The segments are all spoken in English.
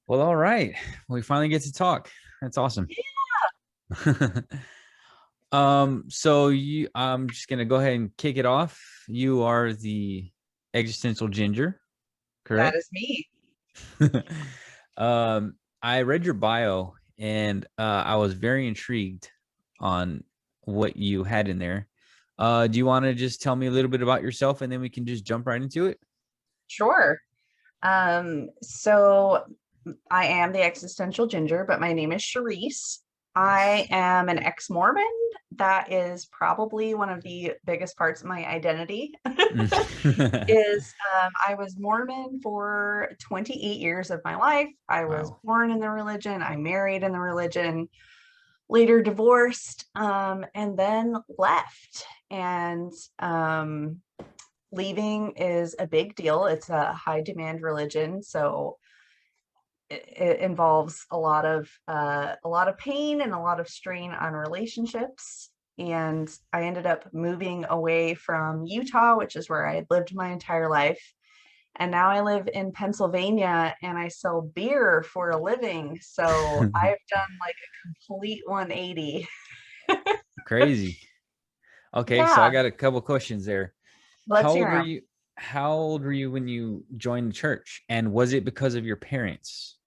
Well, all right. We finally get to talk. That's awesome. I'm just gonna go ahead and kick it off. You are the existential ginger, That correct? is me. I read your bio and I was very intrigued on what you had in there. Do you want to just tell me a little bit about yourself and then we can just jump right into it? Sure. So I am the existential ginger, but my name is Charisse. I am an ex-Mormon. That is probably one of the biggest parts of my identity. Is I was Mormon for 28 years of my life. I was Wow. born in the religion. I married in the religion, later divorced, and then left. And leaving is a big deal. It's a high demand religion, so it involves a lot of pain and a lot of strain on relationships. And I ended up moving away from Utah, which is where I had lived my entire life. And now I live in Pennsylvania and I sell beer for a living. So I've done like a complete 180. Crazy. Okay, so I Yeah, got a couple questions there. let's How old hear were them. you? How old were you when you joined the church? And was it because of your parents?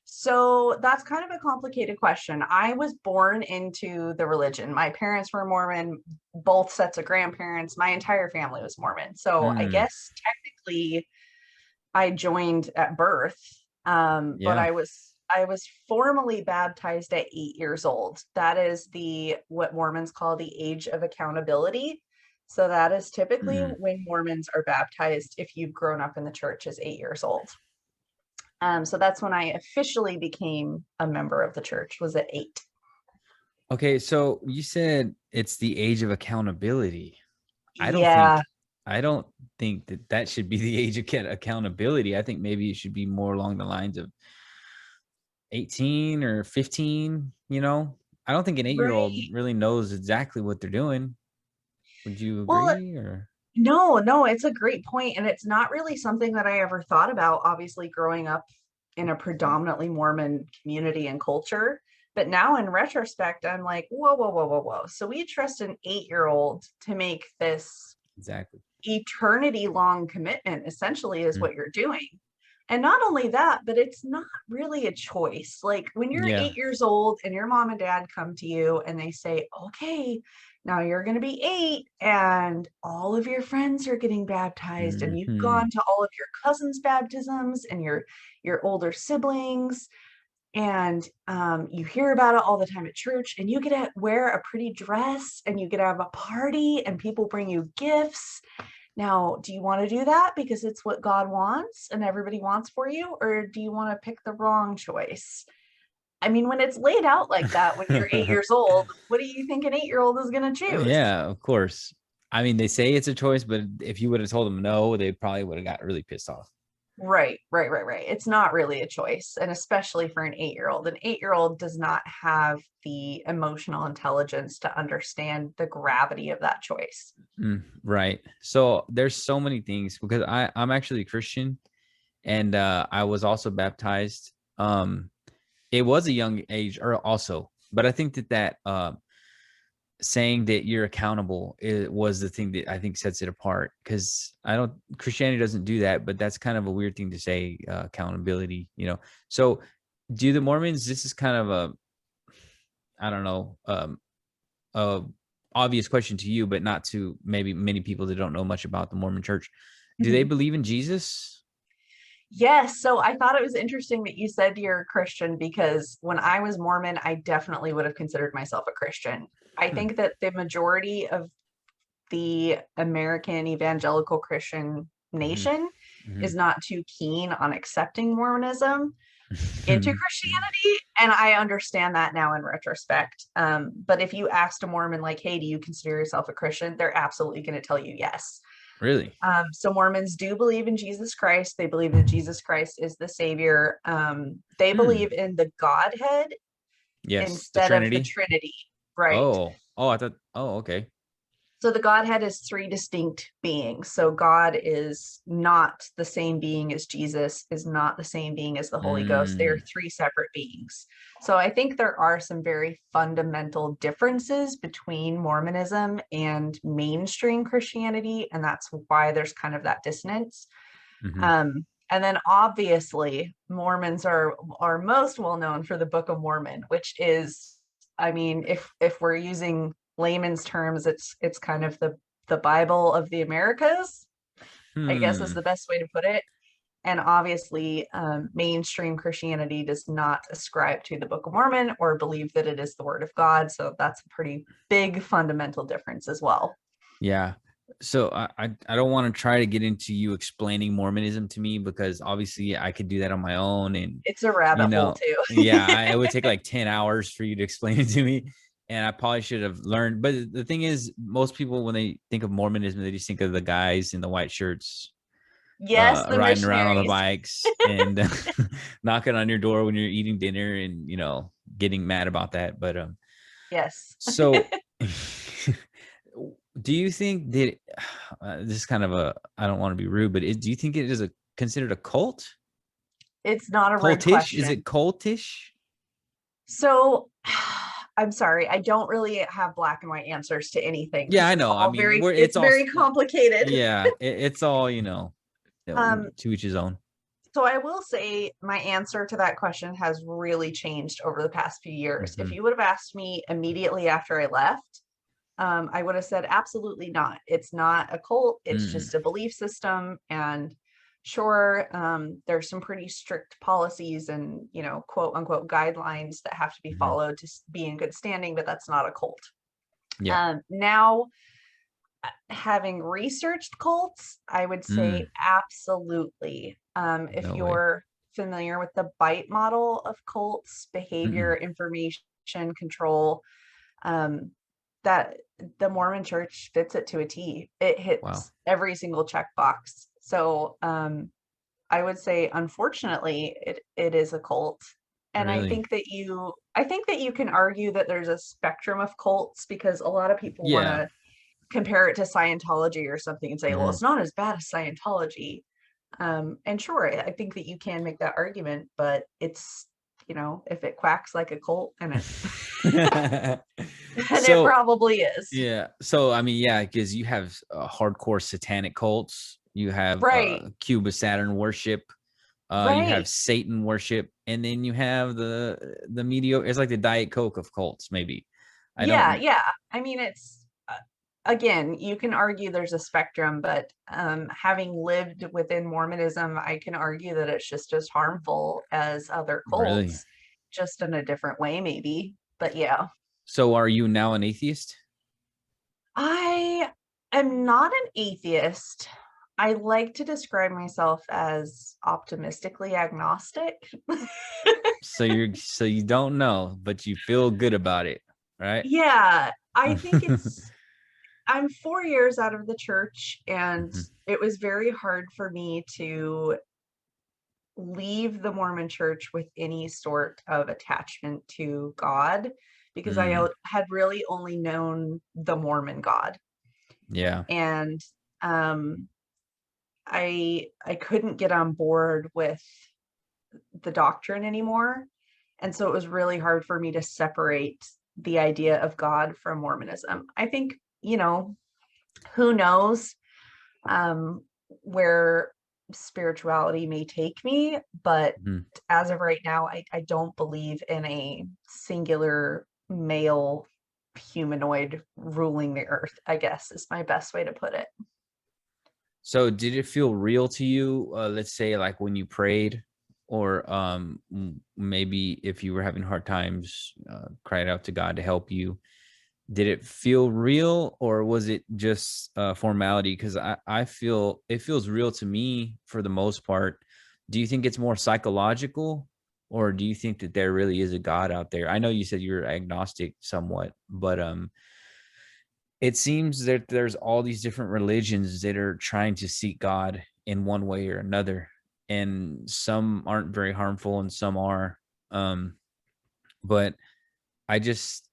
So that's kind of a complicated question. I was born into the religion. My parents were Mormon, both sets of grandparents. My entire family was Mormon. So I Hmm. guess technically I joined at birth, but Yeah. I was formally baptized at 8 years old. That is the what Mormons call the age of accountability. So that is typically Hmm. when Mormons are baptized if you've grown up in the church as 8 years old. So that's when I officially became a member of the church, was at 8. Okay, so you said it's the age of accountability. I don't Yeah, think I don't think that that should be the age of accountability. I think maybe it should be more along the lines of 18 or 15, you know? I don't think an 8-year old right. really knows exactly what they're doing. Would you Well, agree or no, it's a great point, and it's not really something that I ever thought about, obviously, growing up in a predominantly Mormon community and culture. But now in retrospect, I'm like, whoa, whoa, whoa, whoa, whoa. So we trust an 8-year-old to make this exactly? eternity long commitment, essentially, is Mm. what you're doing. And not only that, but it's not really a choice. Like when you're Yeah. 8 years old and your mom and dad come to you and they say, okay, now you're going to be 8 and all of your friends are getting baptized and you've Hmm. gone to all of your cousins' baptisms and your older siblings, and you hear about it all the time at church, and you get to wear a pretty dress and you get to have a party and people bring you gifts. Now, do you want to do that because it's what God wants and everybody wants for you? Or do you want to pick the wrong choice? I mean, when it's laid out like that, when you're 8 years old, what do you think an 8-year-old is going to choose? Yeah, of course. I mean, they say it's a choice, but if you would have told them no, they probably would have got really pissed off. Right. It's not really a choice. And especially for an 8-year-old. An 8-year-old does not have the emotional intelligence to understand the gravity of that choice. Right. So there's so many things because I'm actually a Christian and I was also baptized. It was a young age or also, but I think that saying that you're accountable was the thing that I think sets it apart because I don't Christianity doesn't do that, but that's kind of a weird thing to say, accountability, you know. So do the Mormons, this is kind of a I don't know, a obvious question to you, but not to maybe many people that don't know much about the Mormon church. Do they Mhm. believe in Jesus? Yes, so I thought it was interesting that you said you're a Christian because when I was Mormon, I definitely would have considered myself a Christian. I Hmm. think that the majority of the American evangelical Christian Hmm. nation Hmm. is not too keen on accepting Mormonism into Christianity. And I understand that now in retrospect. But if you asked a Mormon, like, hey, do you consider yourself a Christian? They're absolutely going to tell you yes. Really? So Mormons do believe in Jesus Christ. They believe that Jesus Christ is the Savior. They Hmm. believe in the Godhead Yes, the instead of the Trinity. Trinity, right? Oh, I thought. Oh, okay. So the Godhead is three distinct beings. So God is not the same being as Jesus, is not the same being as the Holy Ghost. They are Mm, three separate beings. So I think there are some very fundamental differences between Mormonism and mainstream Christianity, and that's why there's kind of that dissonance. hmm. And then obviously Mormons are most well known for the Book of Mormon, which is, I mean, if we're using layman's terms, it's kind of the Bible of the Americas, I guess is Hmm. the best way to put it. And obviously, mainstream Christianity does not ascribe to the Book of Mormon or believe that it is the Word of God. So that's a pretty big fundamental difference as well. Yeah. So I don't want to try to get into you explaining Mormonism to me because obviously I could do that on my own, and It's a rabbit hole too. yeah, it would take like 10 hours for you to explain it to me, and I probably should have learned. But the thing is, most people when they think of Mormonism, they just think of the guys in the white shirts Yes, the riding around on the missionaries. bikes and knocking on your door when you're eating dinner and getting mad about that. But Yes. so do you think that this is kind of a, I don't want to be rude, but do you think it is considered a cult? It's not a rude Cultish? Is it question. cultish? So I'm sorry, I don't really have black and white answers to anything Yeah, because I it's know. I all mean, it's very complicated. yeah, it's all, Um, to each his own. so I will say my answer to that question has really changed over the past few years. If Hmm. you would have asked me immediately after I left, I would have said absolutely not. It's not a cult, it's Mm, just a belief system. And sure, there's some pretty strict policies and, quote unquote guidelines that have to be hmm. followed to be in good standing, but that's not a cult. Yeah. Now, having researched cults, I would say Mm, absolutely. If no way. you're familiar with the bite model of cults, behavior, Mm-mm. information control, um, that the Mormon church fits it to a T. It Wow. hits every single checkbox. So I would say, unfortunately, it is a cult. And Really? I think that you can argue that there's a spectrum of cults because a lot of people want Yeah. to compare it to Scientology or something and say, well, Hmm. it's not as bad as Scientology. And sure, I think that you can make that argument, but it's, if it quacks like a cult, and it and it So, probably is. yeah. So, I mean, yeah, because you have hardcore satanic cults, you have Right. Cuba Saturn worship, you have Right. Satan worship, and then you have the mediocre. It's like the Diet Coke of cults, maybe. I Yeah, don't. yeah. I mean, it's again, you can argue there's a spectrum, but having lived within Mormonism, I can argue that it's just as harmful as other Really. cults, just in a different way, maybe. But yeah. So, are you now an atheist? I am not an atheist. I like to describe myself as optimistically agnostic. So you don't know, but you feel good about it, right? Yeah, I think I'm 4 years out of the church, and Mhm. it was very hard for me to leave the Mormon church with any sort of attachment to God because Mm, had really only known the Mormon God. yeah. And um, I couldn't get on board with the doctrine anymore. And so it was really hard for me to separate the idea of God from Mormonism. I think, who knows um, where spirituality may take me, but Mhm. as of right now, I don't believe in a singular male humanoid ruling the earth, I guess is my best way to put it. So did it feel real to you? Let's say like when you prayed, or maybe if you were having hard times, cried out to God to help you. Did it feel real, or was it just formality? Because I feel it feels real to me for the most part. Do you think it's more psychological, or do you think that there really is a God out there? I know you said you're agnostic somewhat, but it seems that there's all these different religions that are trying to seek God in one way or another, and some aren't very harmful and some are. Um, but I just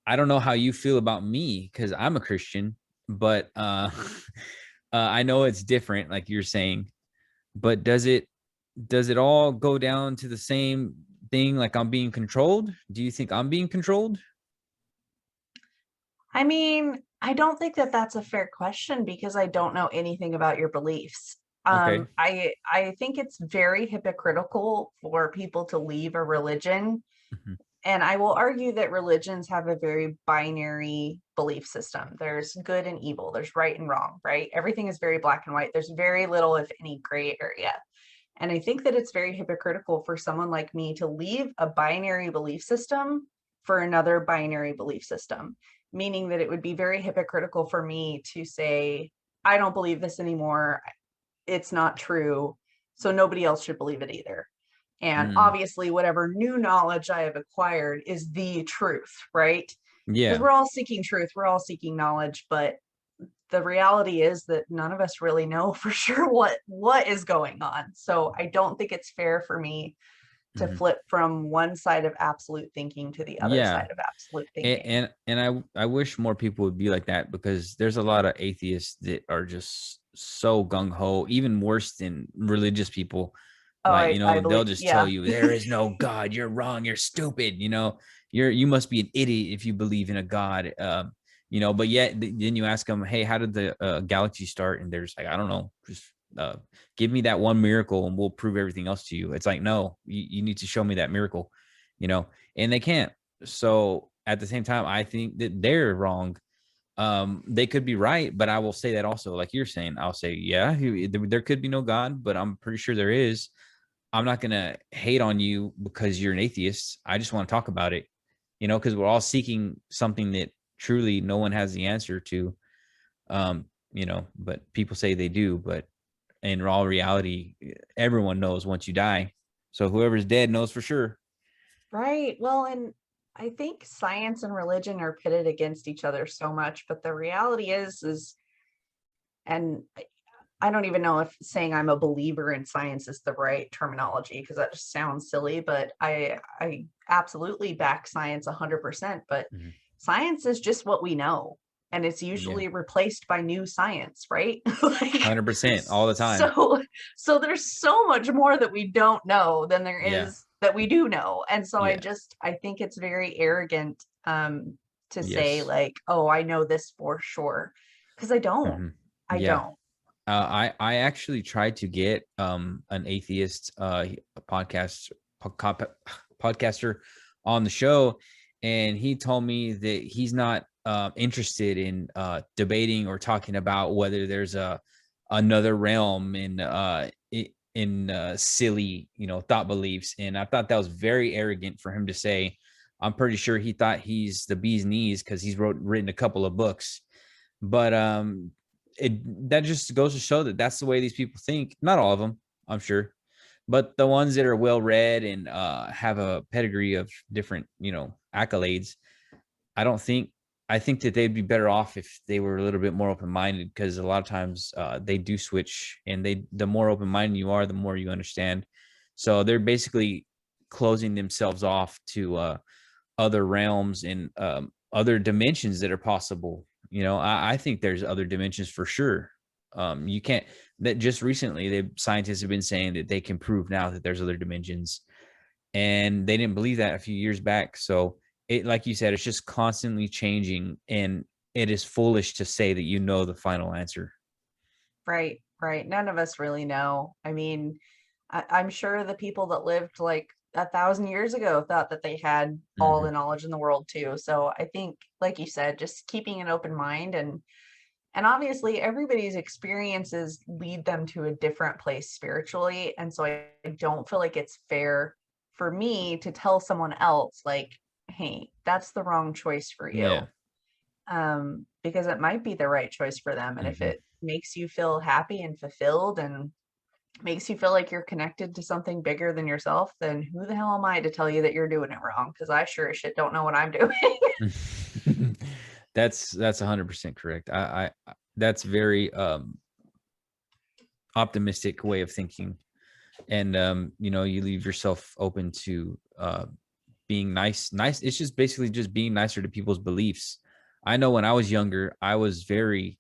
I don't know how you feel about me because I'm a Christian, but I know it's different, like you're saying. But does it all go down to the same thing? Like I'm being controlled? Do you think I'm being controlled? I mean, I don't think that that's a fair question because I don't know anything about your beliefs. Okay. I think it's very hypocritical for people to leave a religion, Mhm. and I will argue that religions have a very binary belief system. There's good and evil, there's right and wrong, right? Everything is very black and white. There's very little, if any, gray area. And I think that it's very hypocritical for someone like me to leave a binary belief system for another binary belief system, meaning that it would be very hypocritical for me to say, I don't believe this anymore. It's not true. So nobody else should believe it either. And Mm. obviously, whatever new knowledge I have acquired is the truth, right? Because Yeah. we're all seeking truth, we're all seeking knowledge, but the reality is that none of us really know for sure what is going on. So I don't think it's fair for me to Mhm. flip from one side of absolute thinking to the other Yeah. side of absolute And, thinking. and I wish more people would be like that because there's a lot of atheists that are just so gung ho, even worse than religious people. Oh, Like, I they'll believe, just tell yeah. you there is no God, you're wrong, you're stupid, you must be an idiot if you believe in a God. But yet then you ask them, hey, how did the galaxy start? And they're just like, I don't know, just uh, give me that one miracle and we'll prove everything else to you. It's like, no, you need to show me that miracle, and they can't. So at the same time, I think that they're wrong. They could be right, but I will say that also, like you're saying, I'll say, yeah, there could be no God, but I'm pretty sure there is. I'm not gonna hate on you because you're an atheist. I just want to talk about it, because we're all seeking something that truly no one has the answer to. But people say they do, but in all reality, everyone knows once you die. So whoever's dead knows for sure. Right. Well, and I think science and religion are pitted against each other so much, but the reality is, and I don't even know if saying I'm a believer in science is the right terminology because that just sounds silly, but I absolutely back science 100%, but Mhm. science is just what we know, and it's Yeah, usually replaced by new science, right? Like 100% all the time. so there's so much more that we don't know than there Yeah, is that we do know. And so yeah, I think it's very arrogant to say yes. like, "Oh, I know this for sure." Because I don't. Mhm. I Yeah. don't. I actually tried to get an atheist podcast podcaster on the show, and he told me that he's not interested in debating or talking about whether there's another realm in silly thought beliefs. And I thought that was very arrogant for him to say. I'm pretty sure he thought he's the bee's knees because he's written a couple of books, but that just goes to show that that's the way these people think. Not all of them, I'm sure, but the ones that are well read and have a pedigree of different accolades. I don't think I think that they'd be better off if they were a little bit more open-minded, because a lot of times they do switch, and the more open-minded you are, the more you understand. So they're basically closing themselves off to other realms and other dimensions that are possible. I think there's other dimensions for sure. You can't that just recently the scientists have been saying that they can prove now that there's other dimensions, and they didn't believe that a few years back. So it, like you said, it's just constantly changing, and it is foolish to say that the final answer. Right, right. None of us really know. I mean, I'm sure the people that lived like 1,000 years ago thought that they had all Hmm. the knowledge in the world too. So I think, like you said, just keeping an open mind, and obviously everybody's experiences lead them to a different place spiritually. And so I don't feel like it's fair for me to tell someone else like, hey, that's the wrong choice for Yeah. you. because it might be the right choice for them. And if Hmm. it makes you feel happy and fulfilled and makes you feel like you're connected to something bigger than yourself, then who the hell am I to tell you that you're doing it wrong? Because I sure as shit don't know what I'm doing. That's 100% correct. That's very optimistic way of thinking. And you leave yourself open to being nice. It's just basically just being nicer to people's beliefs. I know when I was younger, I was very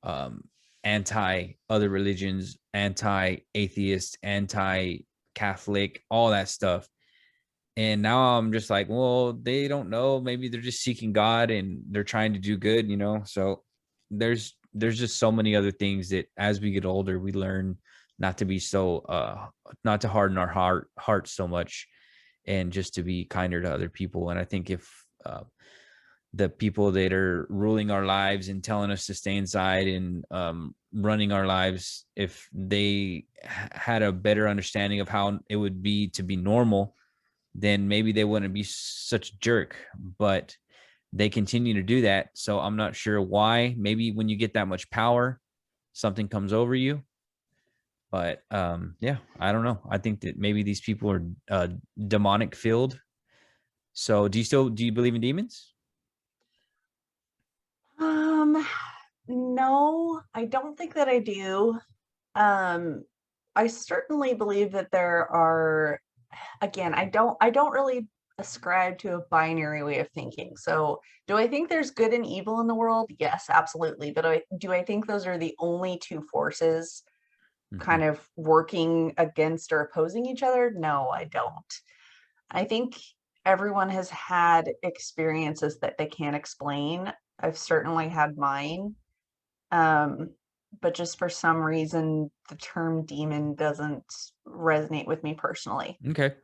um anti other religions, anti atheist, anti Catholic, all that stuff. And now I'm just like, well, they don't know, maybe they're just seeking God and they're trying to do good. So there's just so many other things that as we get older we learn not to be so not to harden our heart so much, and just to be kinder to other people. And I think if the people that are ruling our lives and telling us to stay inside and running our lives, if they had a better understanding of how it would be to be normal, then maybe they wouldn't be such a jerk. But they continue to do that. So I'm not sure why. Maybe when you get that much power, something comes over you. But yeah, I don't know. I think that maybe these people are demonic filled. So do you believe in demons? Um, no, I don't think that I do. Um, I certainly believe that there are, again, I don't really ascribe to a binary way of thinking. So, do I think there's good and evil in the world? Yes, absolutely. But do I think those are the only two forces Mm-hmm. kind of working against or opposing each other? No, I don't. I think everyone has had experiences that they can't explain. I've certainly had mine. Um, but just for some reason, the term demon doesn't resonate with me personally. Okay.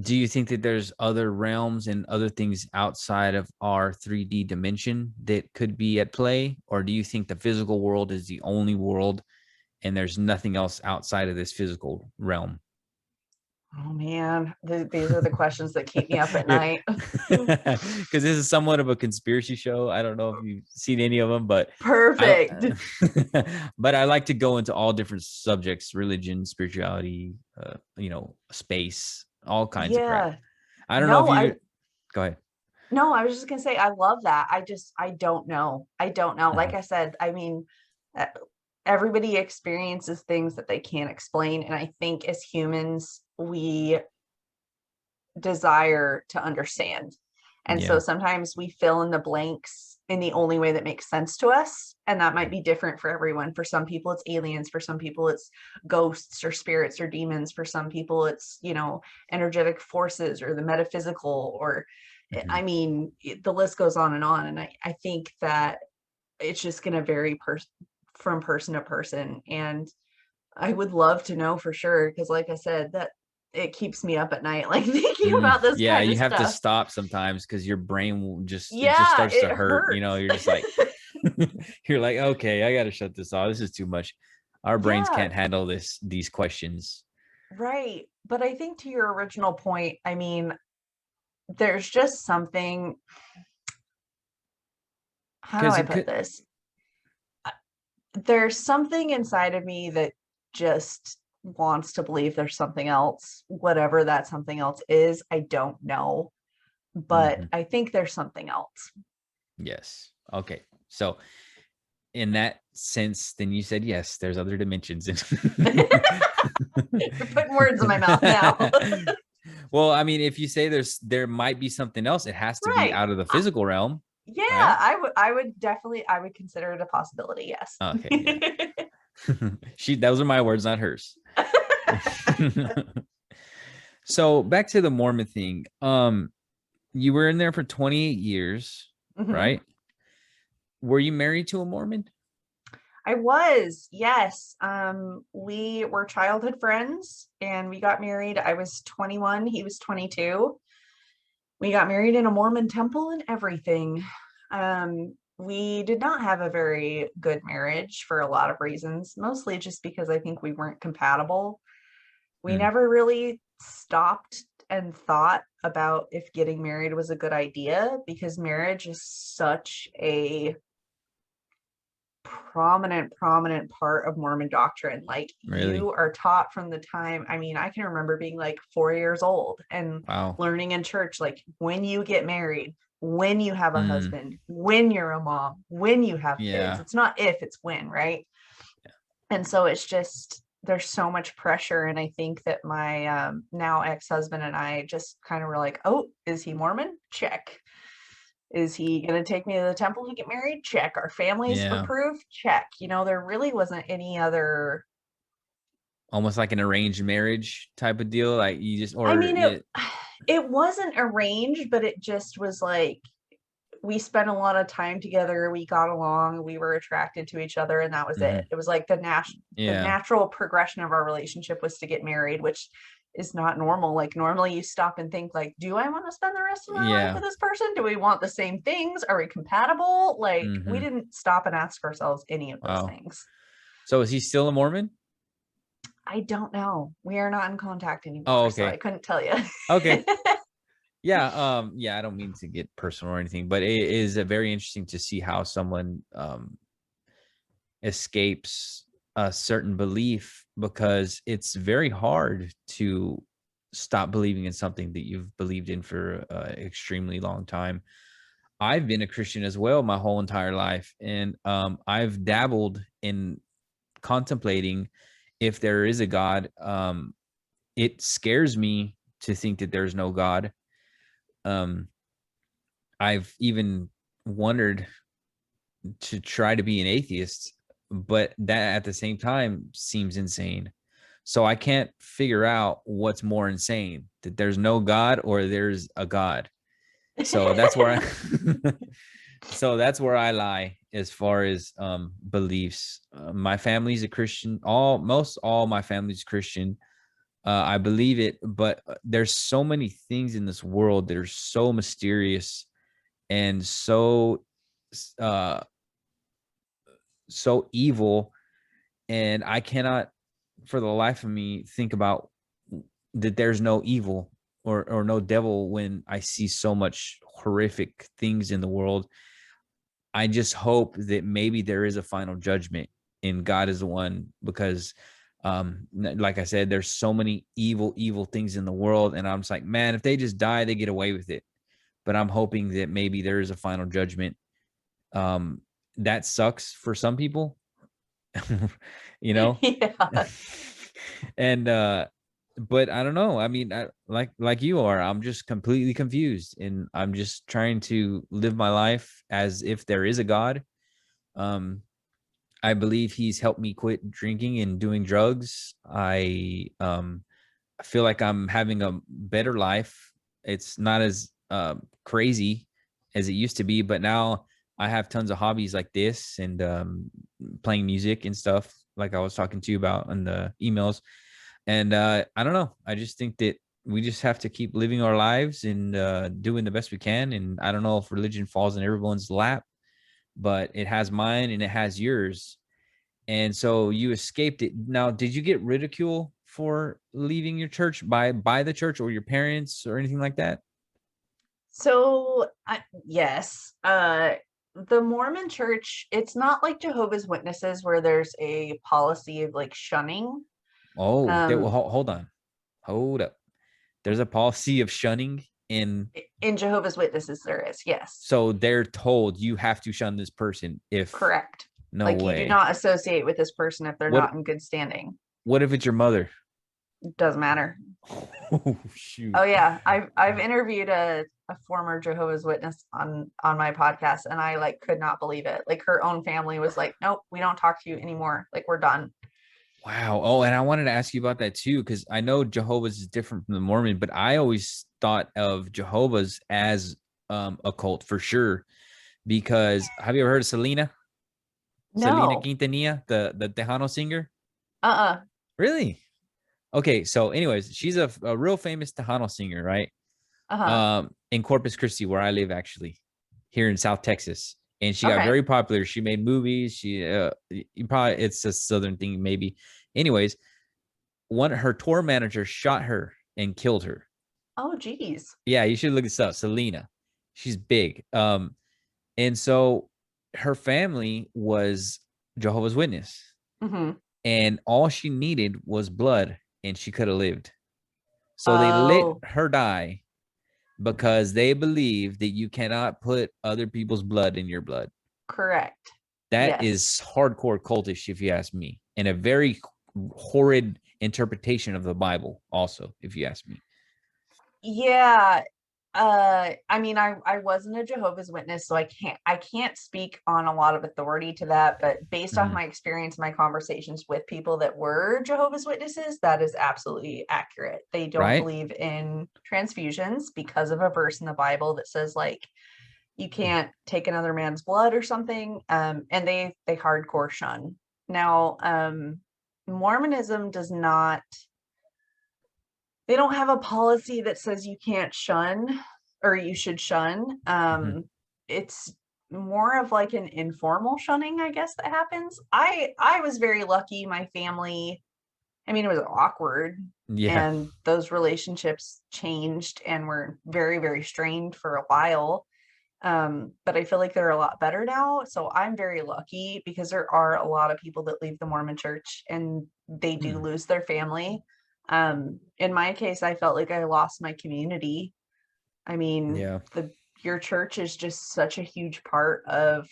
Do you think that there's other realms and other things outside of our 3D dimension that could be at play? Or do you think the physical world is the only world and there's nothing else outside of this physical realm? Oh man, these are the questions that keep me up at Because night. this is somewhat of a conspiracy show. I don't know if you've seen any of them, but I Perfect. but I like to go into all different subjects: religion, spirituality, space, all kinds of crap. Yeah. I don't know if No, I you go ahead. no, I was just gonna say I love that. I don't know. I don't know. Like Mhm. I said, I mean, uh, everybody experiences things that they can't explain, and I think as humans, we desire to understand. And so Yeah. sometimes we fill in the blanks in the only way that makes sense to us. And that might be different for everyone. For some people, it's aliens. For some people, it's ghosts or spirits or demons. For some people, it's, energetic forces or the metaphysical, or, Mhm. I mean, the list goes on. And I think that it's just going to vary from person to person. And I would love to know for sure, because like I said, that it keeps me up at night, like thinking about this Yeah, kind you of have to stuff. stop sometimes because your brain will just Yeah, starts to it hurt. hurts. You're just like you're like, okay, I gotta shut this off. This is too much. Our brains Yeah, can't handle these questions. right. But I think to your original point, I mean, there's just something, how do Because I it put could this? Uh, There's something inside of me that just wants to believe there's something else, whatever that something else is. I don't know, but Mhm. I think there's something else. Yes. Okay. So in that sense, then you said yes, there's other dimensions. You're putting words in my mouth now. Well, I mean, if you say there might be something else, it has to be Right. out of the physical realm, Yeah, right? I would consider it a possibility, yes. Okay, yeah. Those are my words, not hers. So back to the Mormon thing. You were in there for 28 years, Mhm. right? Were you married to a Mormon? I was, yes. We were childhood friends and we got married. I was 21, he was 22. We got married in a Mormon temple and everything. We did not have a very good marriage for a lot of reasons, mostly just because I think we weren't compatible. We Mm, never really stopped and thought about if getting married was a good idea, because marriage is such a prominent part of Mormon doctrine. Like, Really? you are taught from the time, I mean, I can remember being like 4 years old and Wow. learning in church, like, when you get married, when you have a Mm, husband, when you're a mom, when you have kids. yeah. It's not if, it's when, right? And so it's just, there's so much pressure. And I think that my now ex-husband and I just kind of were like, oh, is he Mormon? Check. Is he going to take me to the temple to get married? Check. Our families Yeah. approve? Check. You know, there really wasn't any other. Almost like an arranged marriage type of deal. Like you just, I or mean, yeah. it wasn't arranged, but it just was like, we spent a lot of time together. We got along. We were attracted to each other, and that was it. Mhm. It was like the Yeah. natural progression of our relationship was to get married, which is not normal. Like, normally you stop and think, like, do I want to spend the rest of my life Yeah. with this person? Do we want the same things? Are we compatible? Like, we Hmm. didn't stop and ask ourselves any of those Wow. things. So is he still a Mormon? I don't know. We are not in contact Oh, anymore, so I okay. couldn't tell you. Okay. Yeah. Yeah. I don't mean to get personal or anything, but it is very interesting to see how someone escapes a certain belief, because it's very hard to stop believing in something that you've believed in for an extremely long time. I've been a Christian as well my whole entire life, and I've dabbled in contemplating if there is a God. It scares me to think that there's no God. Um, I've even wondered to try to be an atheist, but that at the same time seems insane. So I can't figure out what's more insane, that there's no God or there's a God. So that's where I so that's where I lie as far as beliefs. My family's a Christian. All my family's Christian. I believe it, but there's so many things in this world that are so mysterious and uh so evil, and I cannot for the life of me think about that there's no evil or no devil when I see so much horrific things in the world. I just hope that maybe there is a final judgment and God is the one, because like I said, there's so many evil things in the world, and I'm just like, man, if they just die, they get away with it. But I'm hoping that maybe there is a final judgment. um that sucks for some people, you know. Yeah. And but I don't know. I mean, like you are, I'm just completely confused, and I'm just trying to live my life as if there is a God. um I believe he's helped me quit drinking and doing drugs. I feel like I'm having a better life. It's not as crazy as it used to be, but now I have tons of hobbies like this, and playing music and stuff, like I was talking to you about in the emails. And I don't know. I just think that we just have to keep living our lives and doing the best we can. And I don't know if religion falls in everyone's lap, but it has mine and it has yours. And so you escaped it. Now, did you get ridicule for leaving your church by the church or your parents or anything like that? So, yes, the Mormon church, it's not like Jehovah's Witnesses where there's a policy of like shunning. Oh, Um, hold on. Hold up. There's a policy of shunning in, in Jehovah's Witnesses, there is, yes, so they're told you have to shun this person if, correct. no Like, you do way. not associate with this person if they're What not in good standing. what if it's your mother? Doesn't matter. Oh shoot. Oh yeah, I've interviewed a former Jehovah's Witness on my podcast, and I like could not believe it. Like, her own family was like, "Nope, we don't talk to you anymore. Like, we're done." Wow. Oh, and I wanted to ask you about that too, because I know Jehovah's is different from the Mormon, but I always thought of Jehovah's as a cult for sure. Because have you ever heard of Selena No. Quintanilla, the Tejano singer? Uh-uh. Really? Okay. So, anyways, she's a real famous Tejano singer, right? Uh-huh. In Corpus Christi, where I live, actually, here in South Texas. And she got Okay. very popular. She made movies. You probably, it's a Southern thing, maybe. Anyways, her tour manager shot her and killed her. Oh, geez. Yeah, you should look this up. Selena. She's big. And so her family was Jehovah's Witness, Hmm. and all she needed was blood, and she could have lived. So they let Oh, her die because they believe that you cannot put other people's blood in your blood. correct. That Yes. is hardcore cultish, if you ask me, and a very horrid interpretation of the Bible, also, if you ask me. Yeah. I mean, I wasn't a Jehovah's Witness, so I can't speak on a lot of authority to that, but based off Mhm. my experience, my conversations with people that were Jehovah's Witnesses, that is absolutely accurate. They don't Right? believe in transfusions because of a verse in the Bible that says like you can't take another man's blood or something. And they hardcore shun. Now, Mormonism does not, they don't have a policy that says you can't shun or you should shun. Mhm. It's more of like an informal shunning, I guess, that happens. I was very lucky. My family, I mean, it was awkward, Yeah. and those relationships changed and were very, very strained for a while. But I feel like they're a lot better now. So I'm very lucky because there are a lot of people that leave the Mormon church and they do Mm. lose their family. In my case, I felt like I lost my community. I mean, Yeah. your church is just such a huge part of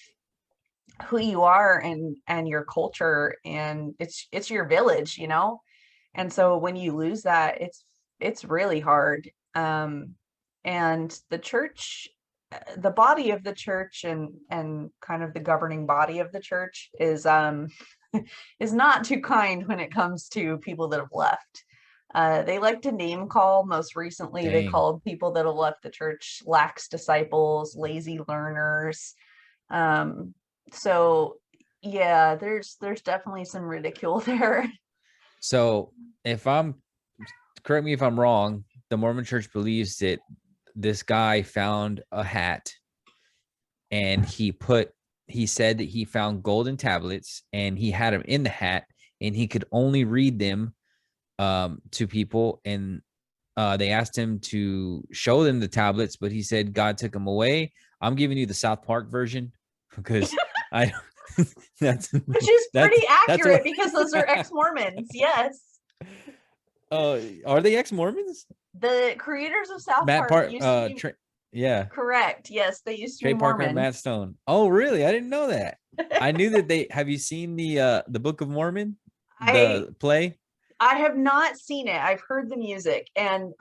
who you are and your culture, and it's your village, you know? And so when you lose that, it's really hard. And the church, the body of the church and kind of the governing body of the church is not too kind when it comes to people that have left. They like to name call. Most recently, they Dang. called people that have left the church lax disciples, lazy learners. Um, so yeah, there's definitely some ridicule there. So if I'm, correct me if I'm wrong, the Mormon church believes that this guy found a hat and he said that he found golden tablets and he had them in the hat and he could only read them to people. And they asked him to show them the tablets, but he said God took them away. I'm giving you the South Park version because I that's Which is that's pretty that's accurate what because those are ex-Mormons. Yes. are they ex-Mormons? The creators of South Matt Park Park used to be yeah, correct. Yes, they used to be Trey Parker and Mormon. Matt Stone. Oh, really? I didn't know that. I knew that they have you seen the Book of Mormon, I the play? I have not seen it. I've heard the music, and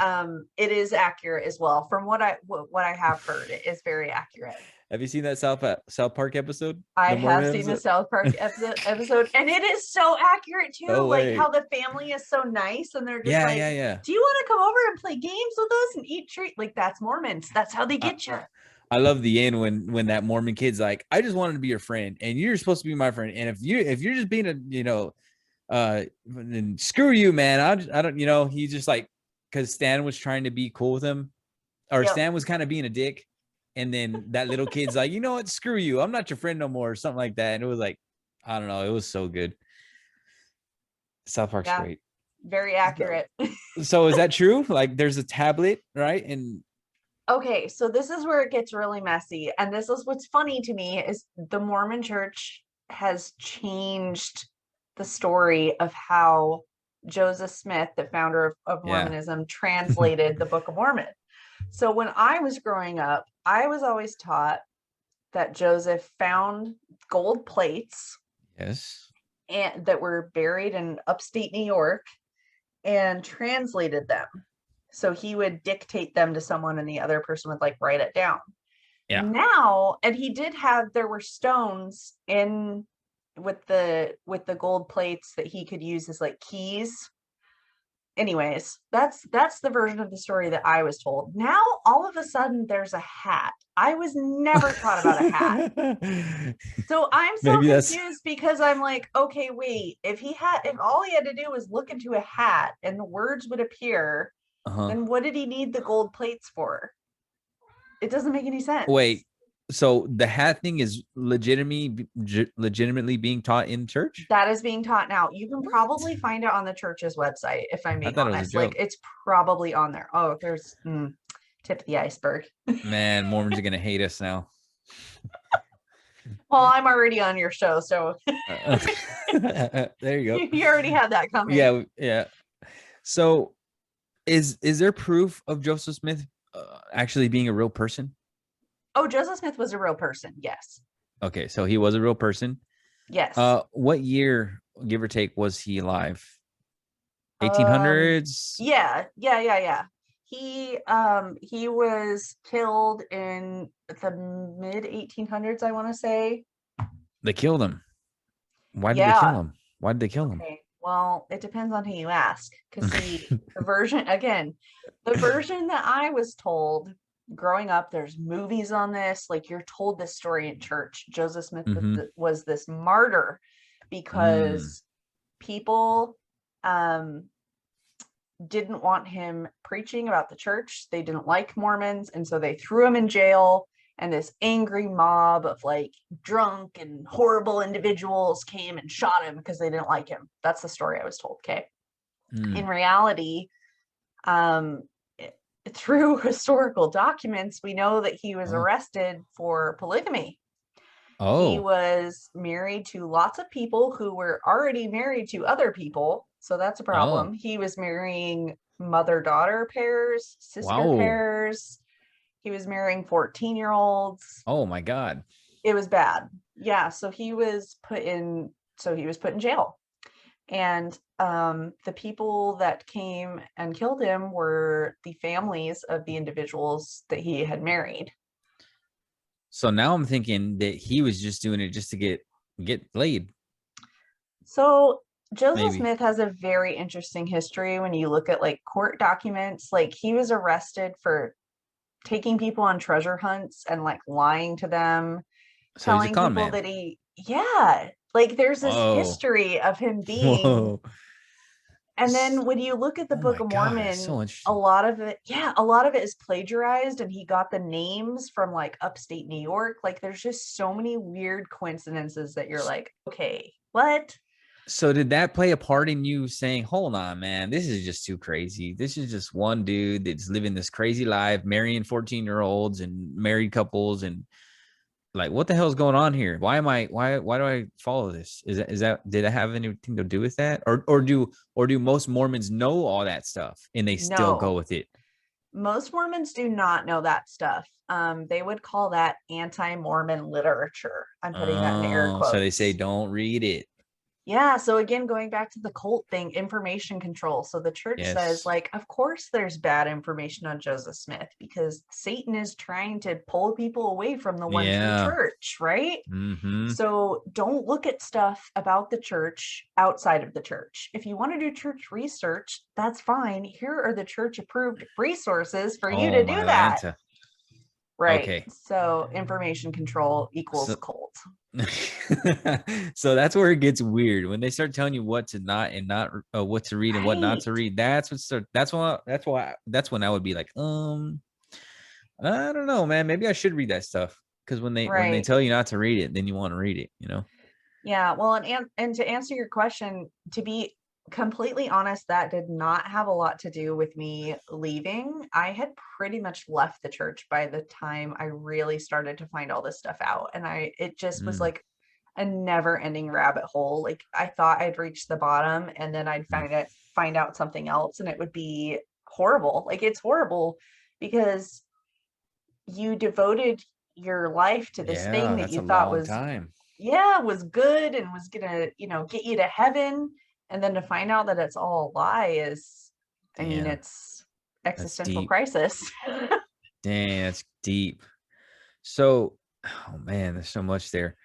it is accurate as well. From what I have heard, it is very accurate. Have you seen that South Park episode? I The Mormon have seen the episode? South Park episode, and it is so accurate too. Oh Like how wait. the family is so nice, and they're just Yeah, like, yeah, yeah. "Do you want to come over and play games with us and eat treat?" Like that's Mormons. That's how they I, get you. I love the end when that Mormon kid's like, I just wanted to be your friend, and you're supposed to be my friend. And if you're just being a then screw you, man. I don't he's just like because Stan was trying to be cool with him, or Yep. Stan was kind of being a dick, and then that little kid's like, you know what, screw you, I'm not your friend no more, or something like that. And it was like, I don't know, it was so good. South Park's Yeah. great. Very So, accurate. so is that true? Like, there's a tablet, right? And Okay, so this is where it gets really messy. And this is what's funny to me is the Mormon church has changed the story of how Joseph Smith, the founder of yeah, Mormonism, translated the Book of Mormon. So when I was growing up, I was always taught that Joseph found gold plates yes, and that were buried in upstate New York and translated them. So he would dictate them to someone and the other person would like write it down. yeah. Now, and he did have, there were stones in with the gold plates that he could use as like keys. Anyways, that's the version of the story that I was told. Now all of a sudden there's a hat. I was never taught about a hat. So I'm so Maybe that's confused because I'm like, okay, wait, if all he had to do was look into a hat and the words would appear, uh-huh. then what did he need the gold plates for? It doesn't make any sense. Wait, So the hat thing is legitimately being taught in church? That is being taught now. You can What? probably find it on the church's website, if I'm I being thought it was a honest. Like joke. it's probably on there. Oh, there's tip of the iceberg. Man, Mormons are gonna hate us now. Well, I'm already on your show, so Uh, there you go. you already had that coming. Yeah, yeah. So is there proof of Joseph Smith actually being a real person? Oh, Joseph Smith was a real person. Yes. Okay, so he was a real person. Yes. What year, give or take, was he alive? Um, 1800s? yeah. He was killed in the mid 1800s, I want to say. They killed him. Why did they kill Yeah. him? Why did they kill him? Okay. Well, it depends on who you ask. Because see, the version that I was told growing up, there's movies on this. Like you're told this story in church. Joseph Smith Mm-hmm. was this martyr Mm. because people um didn't want him preaching about the church. They didn't like Mormons, and so they threw him in jail. And this angry mob of like drunk and horrible individuals came and shot him because they didn't like him. That's the story I was told. Okay. In Mm. reality, um, through historical documents, we know that he was Oh. arrested for polygamy. He Oh. was married to lots of people who were already married to other people. So that's a Oh. problem. He was marrying mother-daughter pairs, sister Wow. pairs. He was marrying 14-year-olds. Oh my God. It was bad. Yeah, so he was put in jail. And the people that came and killed him were the families of the individuals that he had married. So now I'm thinking that he was just doing it just to get laid, So Joseph maybe. Smith has a very interesting history when you look at like court documents. Like he was arrested for taking people on treasure hunts and like lying to them, So he's a telling con people man. that yeah, like there's this Whoa. history of him being. Whoa. And then when you look at the Oh Book my of God, that's Mormon, so a interesting. lot of it, yeah, a lot of it is plagiarized, and he got the names from like upstate New York. Like there's just so many weird coincidences that you're like, okay, what? So did that play a part in you saying, hold on, man, this is just too crazy. This is just one dude that's living this crazy life, marrying 14-year-olds and married couples, and like, what the hell is going on here? Why do I follow this? Is that did that have anything to do with that? Or do most Mormons know all that stuff and they still go No, with it? most Mormons do not know that stuff. They would call that anti-Mormon literature. I'm putting that in air Oh, so they say quotes. don't read it. Yeah, so again, going back to the cult thing, information control. So the church says, Yes. like, of course there's bad information on Joseph Smith because Satan is trying to pull people away from the one true Yeah. church, right? Mm-hmm. So don't look at stuff about the church outside of the church. If you want to do church research, that's fine. Here are the church approved resources for you Oh to do my that. Lanta. Right. Okay. So information control equals So cult. so that's where it gets weird when they start telling you what to not and not what to read and what not Right. to read. That's when I would be like, I don't know, man. Maybe I should read that stuff because when they Right. tell you not to read it, then you want to read it. Yeah, well, and to answer your question, to be completely honest, that did not have a lot to do with me leaving. I had pretty much left the church by the time I really started to find all this stuff out, and it just was Mm, like a never-ending rabbit hole. Like I thought I'd reached the bottom, and then I'd mm. find out something else, and it would be horrible. Like it's horrible because you devoted your life to this thing Yeah, that that's you a thought long was, time. yeah, was good and was gonna, get you to heaven. And then to find out that it's all a lie is, I mean, Damn, it's that's existential deep. crisis. Dang, that's deep. So, oh man, there's so much there.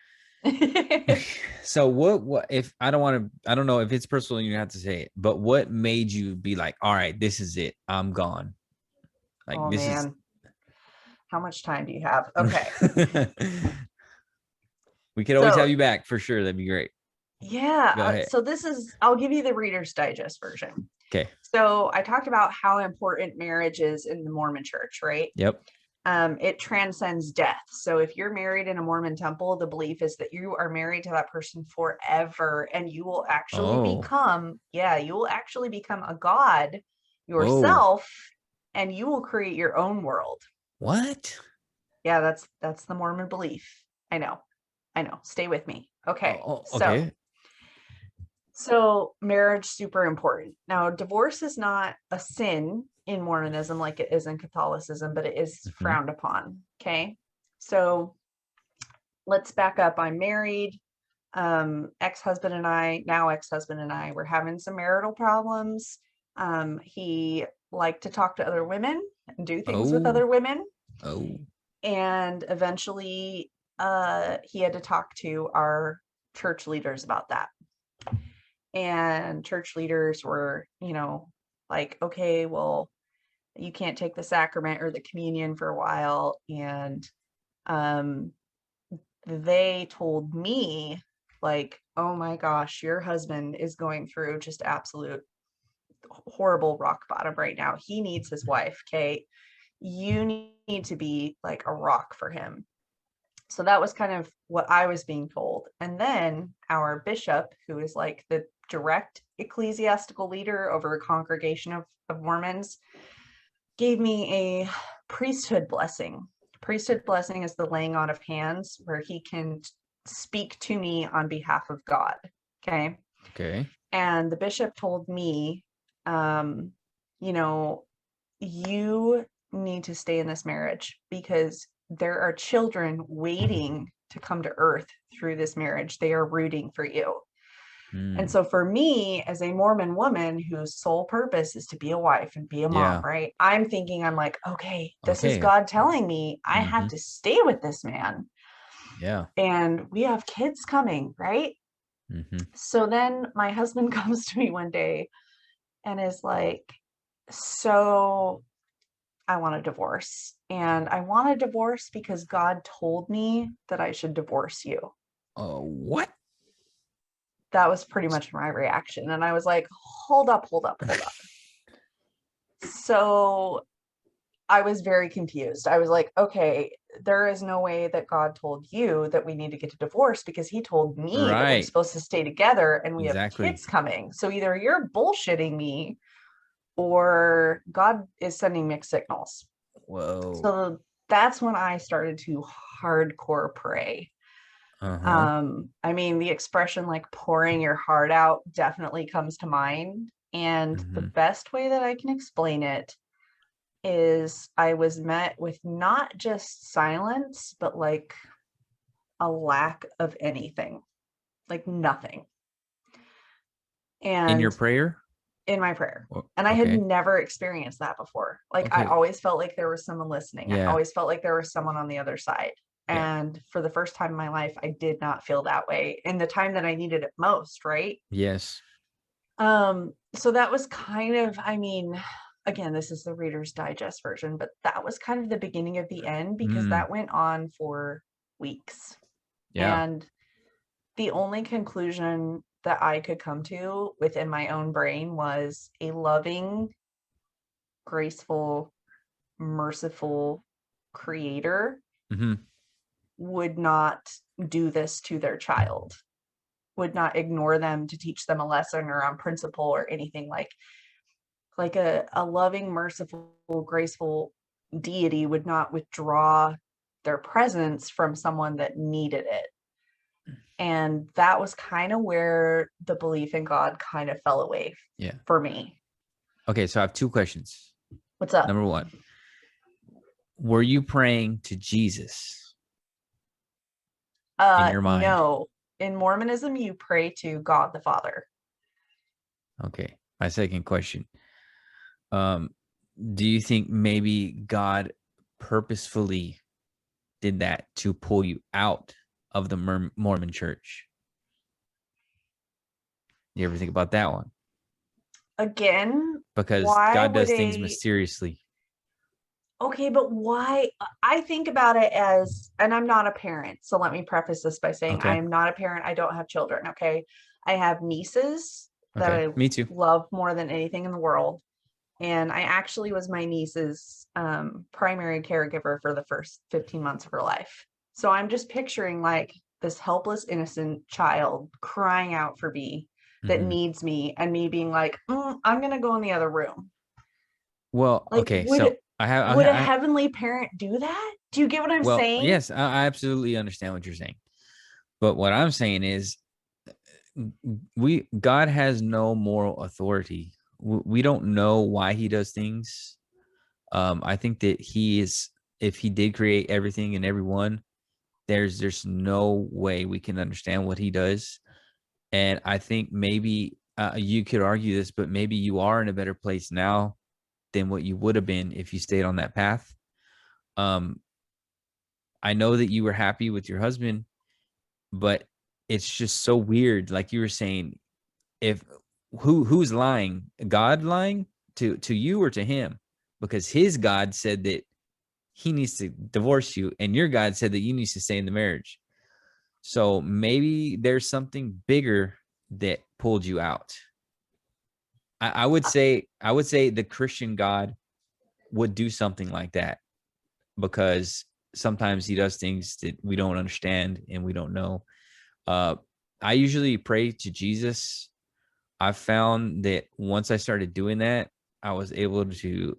So what if I don't know if it's personal, you have to say it, but what made you be like, all right, this is it, I'm gone, like Oh this is man, how much time do you have? Okay. we could always So, have you back for sure, that'd be great. yeah, Go ahead. I'll give you the Reader's Digest version. Okay. So, I talked about how important marriage is in the Mormon church, right? Yep. it transcends death. So if you're married in a Mormon temple, the belief is that you are married to that person forever, and you will actually Oh, become, you will actually become a god whoa. yourself, and you will create your own world. What? Yeah, that's the Mormon belief. I know. Stay with me. Okay. So Okay. marriage, super important. Now, divorce is not a sin in Mormonism like it is in Catholicism, but it is Hmm. frowned upon. Okay. So let's back up. I'm married. Ex-husband and I were having some marital problems. He liked to talk to other women and do things with Oh, other women. oh. And eventually he had to talk to our church leaders about that. And church leaders were, like, okay, well, you can't take the sacrament or the communion for a while. And um, they told me, like, oh my gosh, your husband is going through just absolute horrible rock bottom right now. He needs his wife, Kate. You need to be like a rock for him. So that was kind of what I was being told. And then our bishop, who is like the direct ecclesiastical leader over a congregation of Mormons, gave me a priesthood blessing. Priesthood blessing is the laying on of hands where he can speak to me on behalf of God. Okay. Okay. And the bishop told me, you know, you need to stay in this marriage because there are children waiting to come to earth through this marriage. They are rooting for you. And Mm. so for me, as a Mormon woman whose sole purpose is to be a wife and be a mom, Yeah. right? I'm like, okay, this is Okay. God telling me I have Hmm. to stay with this man. Yeah. And we have kids coming, right? Hmm. So then my husband comes to me one day and is like, so I want a divorce. And I want a divorce because God told me that I should divorce you. What? That was pretty much my reaction. And I was like, hold up, hold up, hold up. So I was very confused. I was like, okay, there is no way that God told you that we need to get a divorce because he told me that we're Right. supposed to stay together and we have Exactly. kids coming. So either you're bullshitting me or God is sending mixed signals. Whoa. So that's when I started to hardcore pray. Uh-huh. I mean, the expression like pouring your heart out definitely comes to mind. And the Hmm. best way that I can explain it is I was met with not just silence, but like a lack of anything, like nothing. In your And prayer? in my prayer. Well, And I had okay. never experienced that before. Like I Okay. always felt like there was someone listening. I Yeah. always felt like there was someone on the other side. Yeah. And for the first time in my life, I did not feel that way in the time that I needed it most, right? Yes. So that was kind of, I mean, again, this is the Reader's Digest version, but that was kind of the beginning of the end because Mm. that went on for weeks. Yeah. And the only conclusion that I could come to within my own brain was a loving, graceful, merciful creator Hmm. would not do this to their child, would not ignore them to teach them a lesson or on principle or anything like a loving, merciful, graceful deity would not withdraw their presence from someone that needed it. And that was kind of where the belief in God kind of fell away Yeah. for me. Okay. So I have two questions. What's up? Number one, were you praying to Jesus in your mind? No. In Mormonism, you pray to God the Father. Okay. My second question. Um, do you think maybe God purposefully did that to pull you out of the Mormon church? You ever think about that one? Again, Because why God would does things a mysteriously. okay, but why? I think about it as, and I'm not a parent, so let me preface this by saying I Okay. am not a parent. I don't have children. Okay. I have nieces that Okay. I Me too. love more than anything in the world. And I actually was my niece's primary caregiver for the first 15 months of her life. So I'm just picturing like this helpless, innocent child crying out for me that Mhm. needs me, and me being like, I'm going to go in the other room. Well, Like, okay, so would a heavenly parent do that? Do you get what I'm well, saying? yes, I absolutely understand what you're saying. But what I'm saying is God has no moral authority. We don't know why he does things. I think that he is, if he did create everything and everyone, there's no way we can understand what he does. And I think maybe you could argue this, but maybe you are in a better place now than what you would have been if you stayed on that path. Um, I know that you were happy with your husband, but it's just so weird. Like you were saying, if who's lying? God lying to you or to him? Because his God said that he needs to divorce you, and your God said that you need to stay in the marriage. So maybe there's something bigger that pulled you out. I would say the Christian God would do something like that, because sometimes he does things that we don't understand and we don't know. Uh, I usually pray to Jesus. I found that once I started doing that, I was able to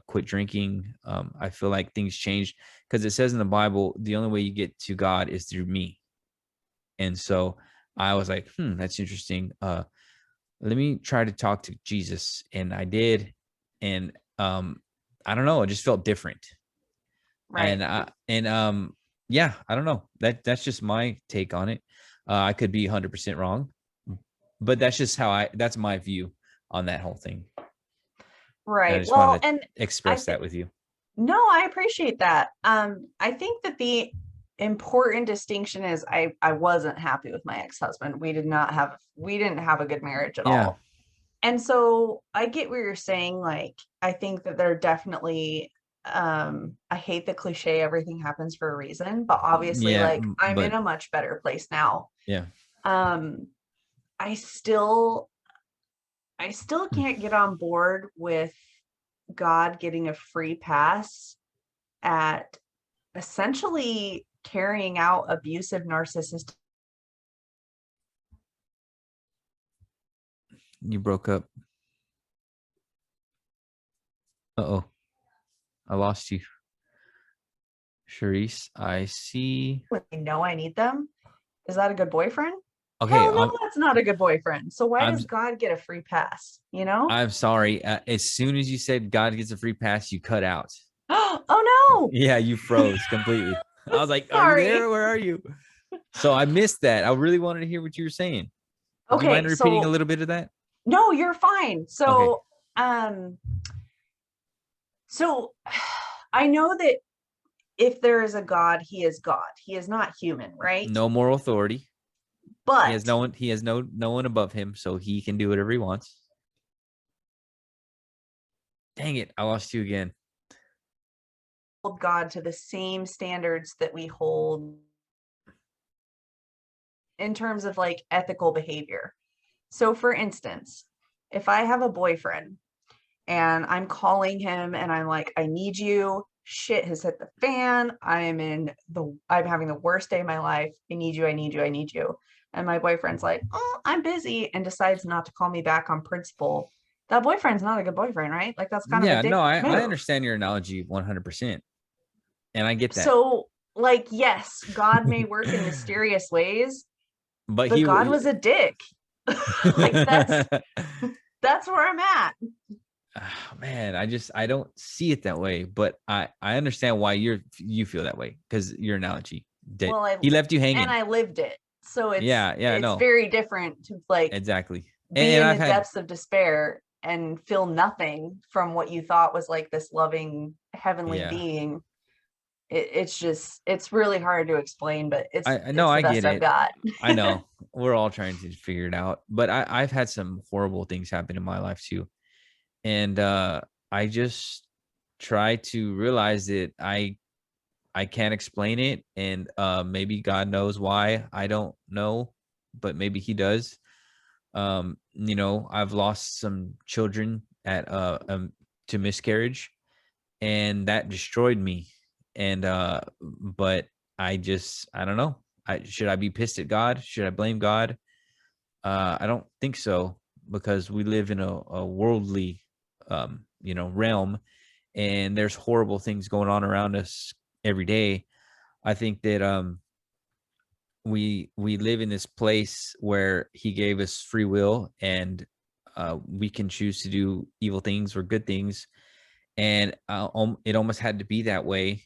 quit drinking. I feel like things changed because it says in the Bible, the only way you get to God is through me. And so I was like, that's interesting. Let me try to talk to Jesus. And I did. And I don't know, it just felt different. Right. And yeah, I don't know. That's just my take on it. I could be 100% wrong, but that's just that's my view on that whole thing. And I Right. just Well, wanted to and I express think, that with you. no, I appreciate that. I think that the important distinction is I wasn't happy with my ex-husband. We didn't have a good marriage at Yeah. all. And so I get what you're saying. Like, I think that there are definitely, I hate the cliche, everything happens for a reason, but obviously, Yeah, like, I'm in but a much better place now. yeah. Um, I still can't get on board with God getting a free pass at essentially carrying out abusive narcissistic. You broke up. Uh-oh. I lost you. Charisse, I see. When they know I need them. Is that a good boyfriend? Okay, Hell no, that's not a good boyfriend. So why I'm does God get a free pass? You know? I'm sorry. As soon as you said God gets a free pass, you cut out. Oh Yeah, you froze completely. I no. was like, "Are you there? Sorry. Where are you?" So I missed that. I really wanted to hear what you were saying. Do you mind Okay, repeating a so little bit of that? no, you're fine. Okay. Um so I know that if there is a God, he is God. He is not human, right? No moral authority. He has But no one. He has no one above him, so he can do whatever he wants. Dang it! I lost you again. hold God to the same standards that we hold in terms of like ethical behavior. So for instance, if I have a boyfriend and I'm calling him and I'm like, I need you, shit has hit the fan, I'm having the worst day of my life, I need you, I need you, I need you. And my boyfriend's like, oh, I'm busy, and decides not to call me back on principle. That boyfriend's not a good boyfriend, right? Like, that's kind of a Yeah. dick No, I move. understand your analogy 100%, and I get that. So, like, yes, God may work in mysterious ways, But but he. God was a dick. Like, that's where I'm at. Oh, man, I don't see it that way, but I understand why you feel that way, because your analogy that Well, he left you hanging. I lived it. So Yeah, it's no, very different to like exactly. be And in I've the had, depths of despair and feel nothing from what you thought was like this loving heavenly yeah, being. It's really hard to explain, but I know, it's the I get best I've it. got. I know we're all trying to figure it out, but I've had some horrible things happen in my life too, and I just try to realize that I can't explain it, and maybe God knows why. I don't know, but maybe he does. I've lost some children at to miscarriage, and that destroyed me. And but I don't know. Should I be pissed at God? Should I blame God? I don't think so, because we live in a worldly realm, and there's horrible things going on around us every day. I think that we live in this place where he gave us free will, and we can choose to do evil things or good things, and it almost had to be that way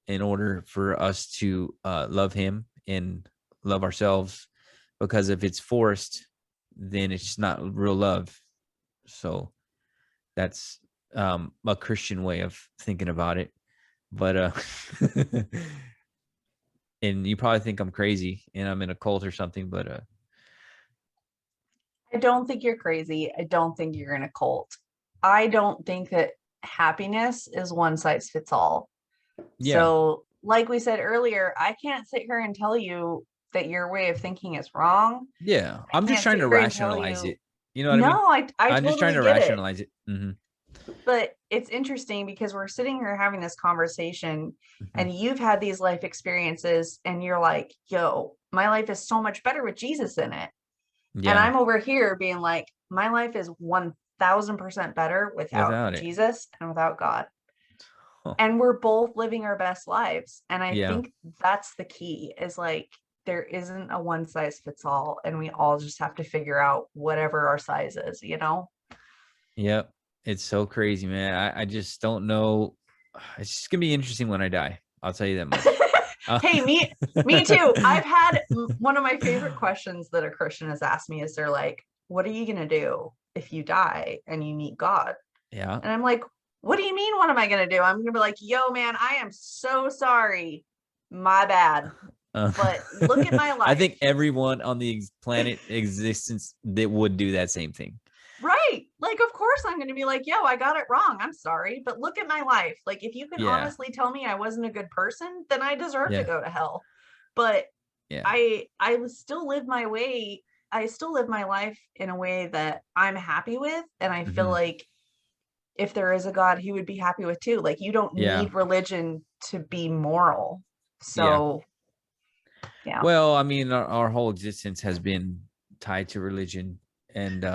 in order for us to love him and love ourselves, because if it's forced, then it's not real love. So that's a Christian way of thinking about it. But and you probably think I'm crazy and I'm in a cult or something, but I don't think you're crazy. I don't think you're in a cult. I don't think that happiness is one size fits all. yeah, So, like we said earlier, I can't sit here and tell you that your way of thinking is wrong. yeah, I I'm just can't trying sit to here and tell rationalize you, it. You know what I mean? no, I I'm just trying totally to get it. rationalize it. But it's interesting because we're sitting here having this conversation Mm-hmm. and you've had these life experiences and you're like, yo, my life is so much better with Jesus in it. And Yeah, I'm over here being like, my life is 1000% better without without it. Jesus and without God. Huh. And we're both living our best lives. And I Yeah, think that's the key, is like, there isn't a one size fits all. And we all just have to figure out whatever our size is, you know? yep. It's so crazy, man. I just don't know. It's just gonna be interesting when I die. I'll tell you that much. Hey, me too. I've had one of my favorite questions that a Christian has asked me is they're like, what are you going to do if you die and you meet God? Yeah. And I'm like, what do you mean? What am I going to do? I'm going to be like, yo, man, I am so sorry. My bad. But look at my I life. think everyone on the planet existence that would do that same thing. Right. Like, of course, I'm going to be like, yo, I got it wrong. I'm sorry. But look at my life. Like, if you can Yeah. honestly tell me I wasn't a good person, then I deserve to Yeah. go to hell. But Yeah. I still live my way. I still live my life in a way that I'm happy with. And I feel Mm-hmm. like if there is a God, he would be happy with too. Like, you don't Yeah. need religion to be moral. Yeah. So, yeah. Well, I mean, our whole existence has been tied to religion, and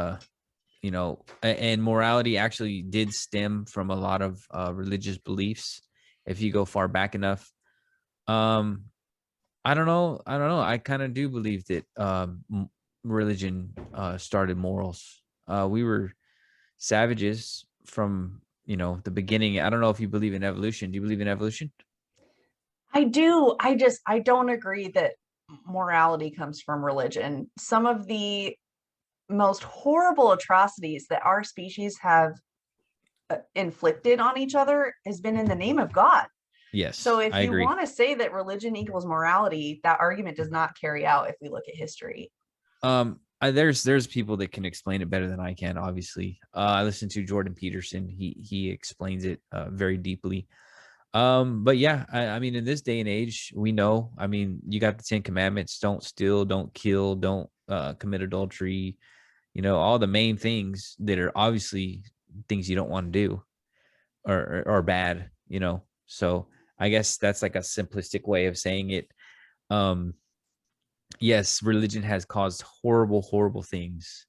and morality actually did stem from a lot of religious beliefs. If you go far back enough, um, I don't know. I kind of do believe that religion started morals. We were savages from the beginning. I don't know if you believe in evolution. Do you believe in evolution? I do. I don't agree that morality comes from religion. Some of the most horrible atrocities that our species have inflicted on each other has been in the name of God. So Yes, if I you agree. want to say that religion equals morality, that argument does not carry out if we look at history. There's people that can explain it better than I can. Obviously, I listen to Jordan Peterson. He explains it very deeply. But yeah, I mean, in this day and age, we know. I mean, you got the 10 Commandments: don't steal, don't kill, don't commit adultery. All the main things that are obviously things you don't want to do or bad. So I guess that's like a simplistic way of saying it. Um, yes, religion has caused horrible, horrible things.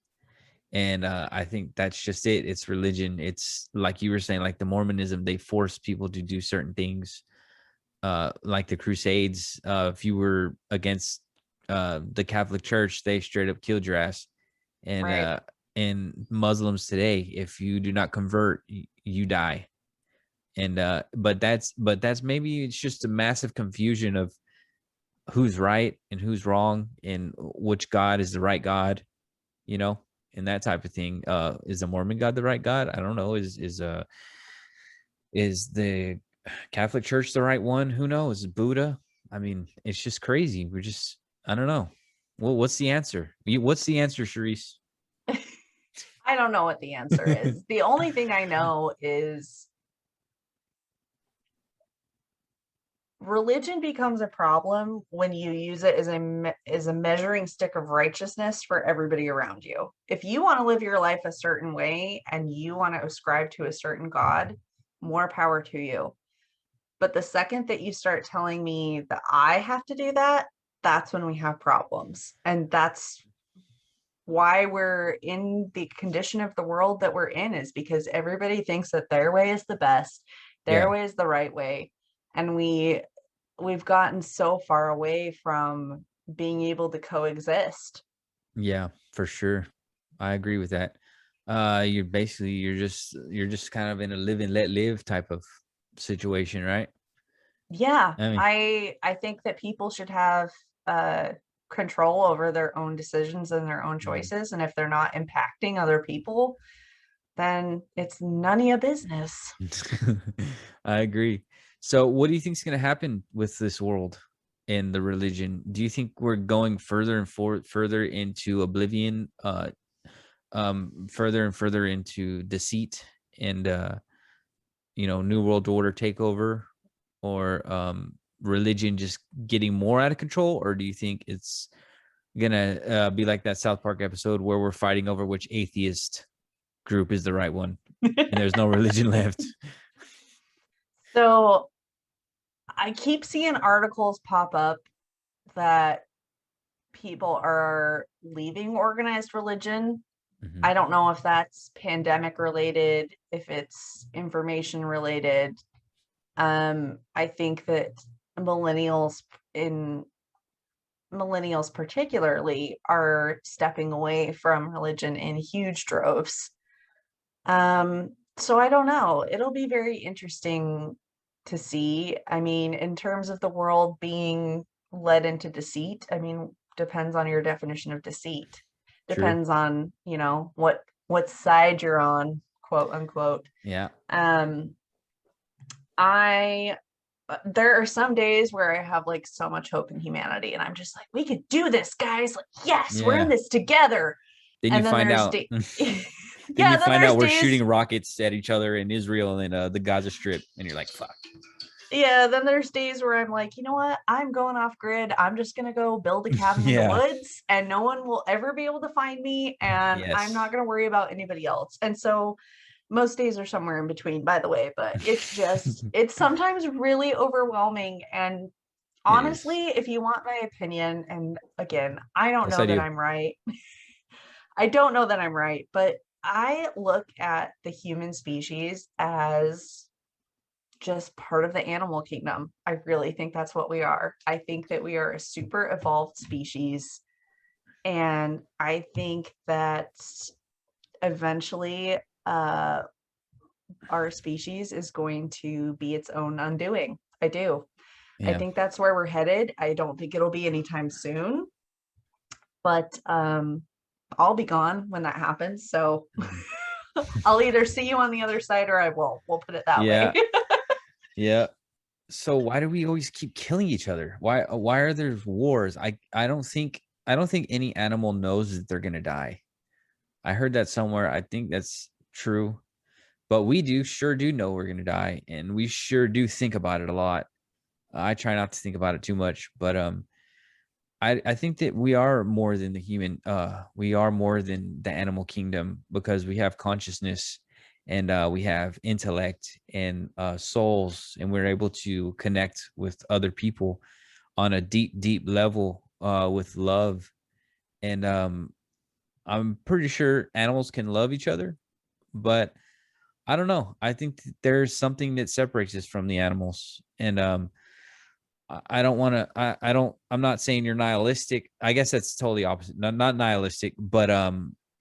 And I think that's just it. It's religion. It's like you were saying, like the Mormonism, they force people to do certain things, like the Crusades. If you were against the Catholic Church, they straight up killed your ass. And Right. and Muslims today, if you do not convert, you die. And but that's maybe it's just a massive confusion of who's right and who's wrong and which God is the right God, you know, and that type of thing. Is the Mormon God the right God? I don't know. Is the Catholic Church the right one? Who knows? Buddha? I mean, it's just crazy. I don't know. Well, what's the answer? What's the answer, Charisse? I don't know what the answer is. The only thing I know is religion becomes a problem when you use it as a measuring stick of righteousness for everybody around you. If you want to live your life a certain way and you want to ascribe to a certain God, more power to you. But the second that you start telling me that I have to do that, that's when we have problems. And that's why we're in the condition of the world that we're in, is because everybody thinks that their way is the best, their Yeah. way is the right way. And we've gotten so far away from being able to coexist. Yeah, for sure. I agree with that. You're just kind of in a live and let live type of situation, right? Yeah, I mean, I think that people should have uh control over their own decisions and their own mm. choices. And if they're not impacting other people, then it's none of your business. I agree. So, what do you think is going to happen with this world and the religion? Do you think we're going further and further into oblivion, further and further into deceit and new world order takeover, or religion just getting more out of control? Or do you think it's gonna be like that South Park episode where we're fighting over which atheist group is the right one, and there's no religion left? So I keep seeing articles pop up that people are leaving organized religion. Mhm. I don't know if that's pandemic related, if it's information related. I think that millennials in millennials particularly are stepping away from religion in huge droves. So I don't know. It'll be very interesting to see. I mean, in terms of the world being led into deceit, I mean, depends on your definition of deceit. True. Depends on, what side you're on, quote unquote. Yeah. Um, I there are some days where I have like so much hope in humanity and I'm just like, we could do this, guys. Like, yes, we're in Yeah. this together. Then you And then find there's out. day Then yeah, you then find there's out we're days shooting rockets at each other in Israel and the Gaza Strip, and you're like, "Fuck." yeah, then there's days where I'm like, you know what? I'm going off grid. I'm just gonna go build a cabin in the Yeah. woods and no one will ever be able to find me and I'm Yes. not gonna worry about anybody else. And so most days are somewhere in between, by the way, but it's sometimes really overwhelming. And It is. honestly, if you want my opinion, and again, I don't Yes, I know that do. I'm right. I don't know that I'm right, but I look at the human species as just part of the animal kingdom. I really think that's what we are. I think that we are a super evolved species. And I think that eventually uh, our species is going to be its own undoing. I do. I Yeah. think that's where we're headed. I don't think it'll be anytime soon, but I'll be gone when that happens. So Mhm. I'll either see you on the other side or I won't. We'll put it that way. Yeah. Yeah. So why do we always keep killing each other? Why are there wars? I don't think any animal knows that they're gonna die. I heard that somewhere. I think that's true. But we sure do know we're gonna die, and we sure do think about it a lot. I try not to think about it too much, but I think that we are more than the human. We are more than the animal kingdom because we have consciousness, and we have intellect and souls, and we're able to connect with other people on a deep, deep level with love. And I'm pretty sure animals can love each other, but I don't know. I think that there's something that separates us from the animals, and I don't want to. I don't. I'm not saying you're nihilistic. I guess that's totally opposite. Not nihilistic, but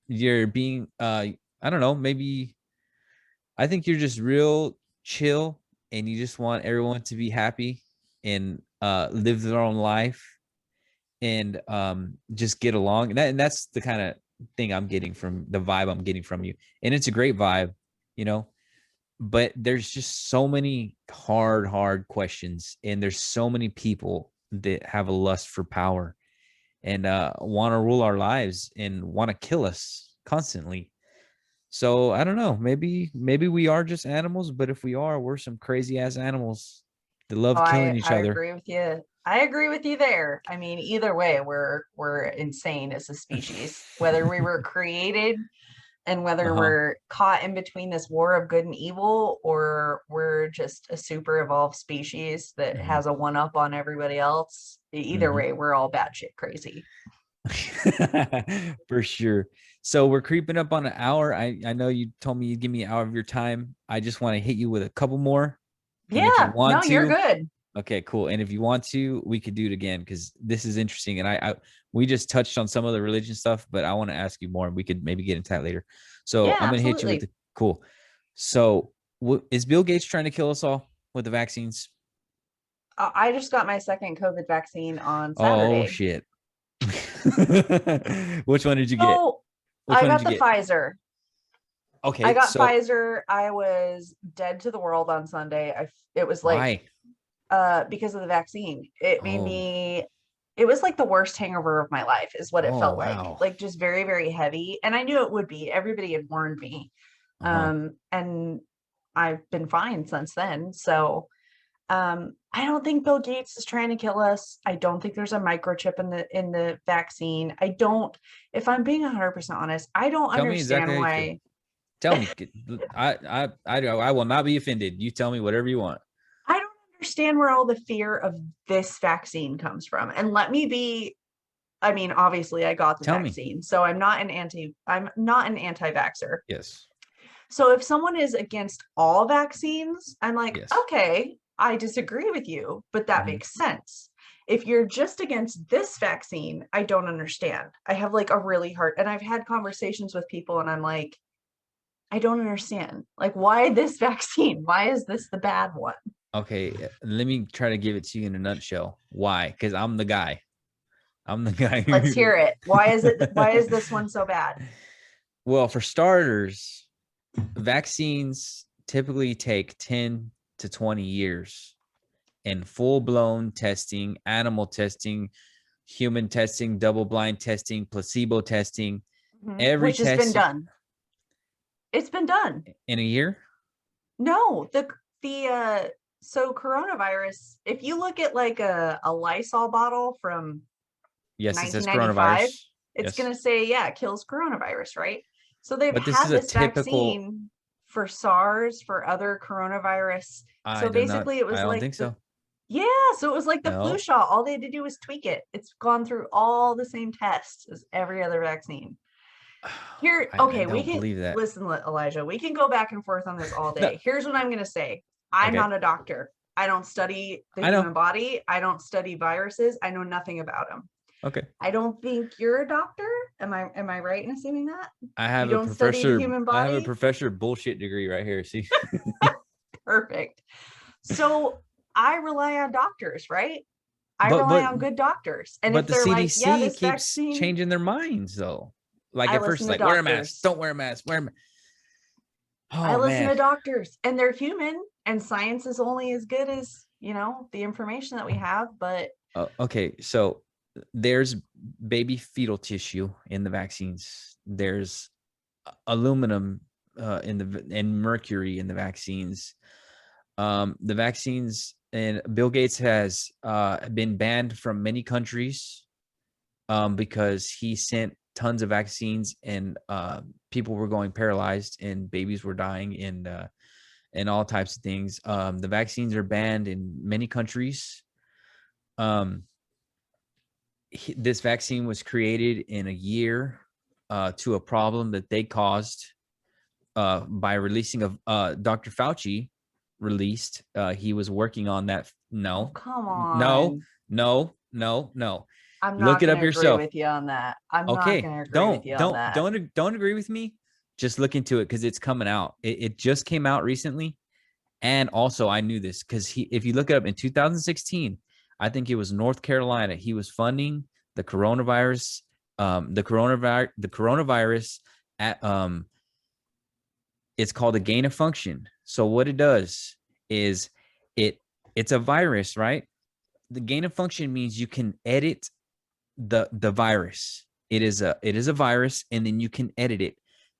you're being. I don't know. Maybe I think you're just real chill, and you just want everyone to be happy and live their own life, and just get along. And that's the kind of thing I'm getting from the vibe I'm getting from you, and it's a great vibe, you know. But there's just so many hard questions, and there's so many people that have a lust for power and want to rule our lives and want to kill us constantly. So I don't know, maybe we are just animals, but if we are, we're some crazy ass animals. They love Oh, killing each I other. agree with you. I agree with you there. I mean, either way, we're insane as a species. Whether we were created and whether Uh-huh. we're caught in between this war of good and evil, or we're just a super evolved species that Hmm. has a one up on everybody else. Either Hmm. way, we're all batshit crazy. For sure. So we're creeping up on an hour. I know you told me you'd give me an hour of your time. I just want to hit you with a couple more. And if you Yeah, no, want you're to, good. okay, cool. And if you want to, we could do it again because this is interesting. And we just touched on some of the religion stuff, but I want to ask you more and we could maybe get into that later. So Yeah, I'm going to hit you with absolutely. the cool. So is Bill Gates trying to kill us all with the vaccines? I just got my second COVID vaccine on Oh, Saturday. shit. Which one did you get? So Which I one did got you the get? Pfizer. I Okay, got so Pfizer. I was dead to the world on Sunday. It was like why? because of the vaccine. It made Oh, me it was like the worst hangover of my life is what it oh, felt like. wow. Like just very, very heavy. And I knew it would be. Everybody had warned me. Uh-huh. And I've been fine since then. So I don't think Bill Gates is trying to kill us. I don't think there's a microchip in the vaccine. I don't, if I'm being 100% honest, I don't Tell me exactly understand how you feel. why. Tell me. I will not be offended. You tell me whatever you want. I don't understand where all the fear of this vaccine comes from. And let me be, I mean, obviously I got the Tell me. vaccine, so I'm not an anti-vaxxer. Yes. So if someone is against all vaccines, I'm like, Yes. okay, I disagree with you, but that Hmm. makes sense. If you're just against this vaccine, I don't understand. I have like a really hard, and I've had conversations with people and I'm like, I don't understand. Like, why this vaccine? Why is this the bad one? Okay, let me try to give it to you in a nutshell. Why? Because I'm the guy. I'm the guy Let's who. hear it. Why is this one so bad? Well, for starters, vaccines typically take 10 to 20 years in full blown testing, animal testing, human testing, double blind testing, placebo testing, every Which has been test done. It's been done. in a year. No, the so coronavirus, if you look at like a Lysol bottle from Yes, it says 1995, coronavirus. it's Yes. going to say, yeah, it kills coronavirus, right? So they've But this is had a this typical, vaccine for SARS, for other coronavirus. So basically, it I was don't like think so. yeah, so it was like the flu No. shot. All they had to do was tweak it. It's gone through all the same tests as every other vaccine. Here, I okay, we don't can believe that. listen, Elijah. We can go back and forth on this all No. day. Here's what I'm going to say. I'm Okay. not a doctor. I don't study the I know. human body. I don't study viruses. I know nothing about them. Okay. I don't think you're a doctor. Am I right in assuming that? I You have a don't study the professor. human I have a body? professor bullshit degree right here. See? Perfect. So I rely on doctors, right? I But rely but on good doctors. And but if the they're like, yeah, CDC this keeps vaccine, changing their minds though. Like I at first, listen it's to like wear a mask, doctors. don't wear a mask, wear a mask. I Oh listen man. to doctors and they're human and science is only as good as, the information that we have. But Okay, so there's baby fetal tissue in the vaccines. There's aluminum and mercury in the vaccines. The vaccines and Bill Gates has been banned from many countries because he sent tons of vaccines and people were going paralyzed and babies were dying and all types of things. The vaccines are banned in many countries. Um, this vaccine was created in a year to a problem that they caused by releasing of Dr. Fauci released. He was working on that. oh, No, come no, on. no, no, no. I'm Look not it going up to agree yourself. with you on that. I'm not Okay, going to agree with don't you on that. don't agree with me. Just look into it because it's coming out. It just came out recently, and also I knew this because if you look it up in 2016, I think it was North Carolina. He was funding the coronavirus, the coronavirus at it's called a gain of function. So what it does is it it's a virus, right? The gain of function means you can edit the virus. It is a virus, and then you can edit it.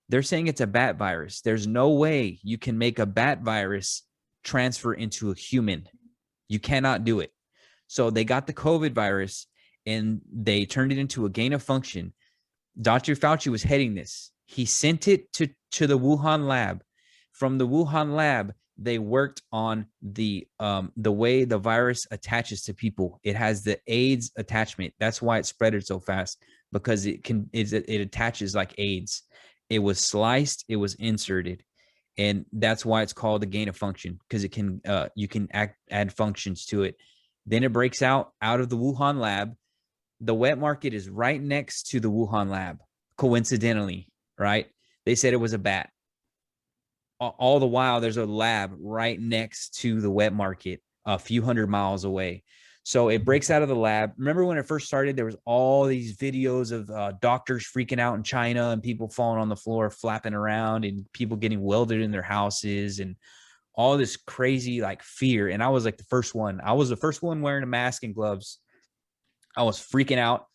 They're saying it's a bat virus. There's no way you can make a bat virus transfer into a human. You cannot do it. So they got the COVID virus and they turned it into a gain of function. Dr. Fauci was heading this. He sent it to the Wuhan lab. From the Wuhan lab, they worked on the way the virus attaches to people. It has the AIDS attachment. That's why it spread so fast, because it attaches like AIDS. It was sliced, it was inserted, and that's why it's called a gain of function, because it can you can add functions to it. Then it breaks out of the Wuhan lab. The wet market is right next to the Wuhan lab, coincidentally, right? They said it was a bat. All the while, there's a lab right next to the wet market, a few hundred miles away. So it breaks out of the lab. Remember when it first started, there was all these videos of doctors freaking out in China and people falling on the floor, flapping around, and people getting welded in their houses and all this crazy like fear. And I was like the first one. I was the first one wearing a mask and gloves. I was freaking out.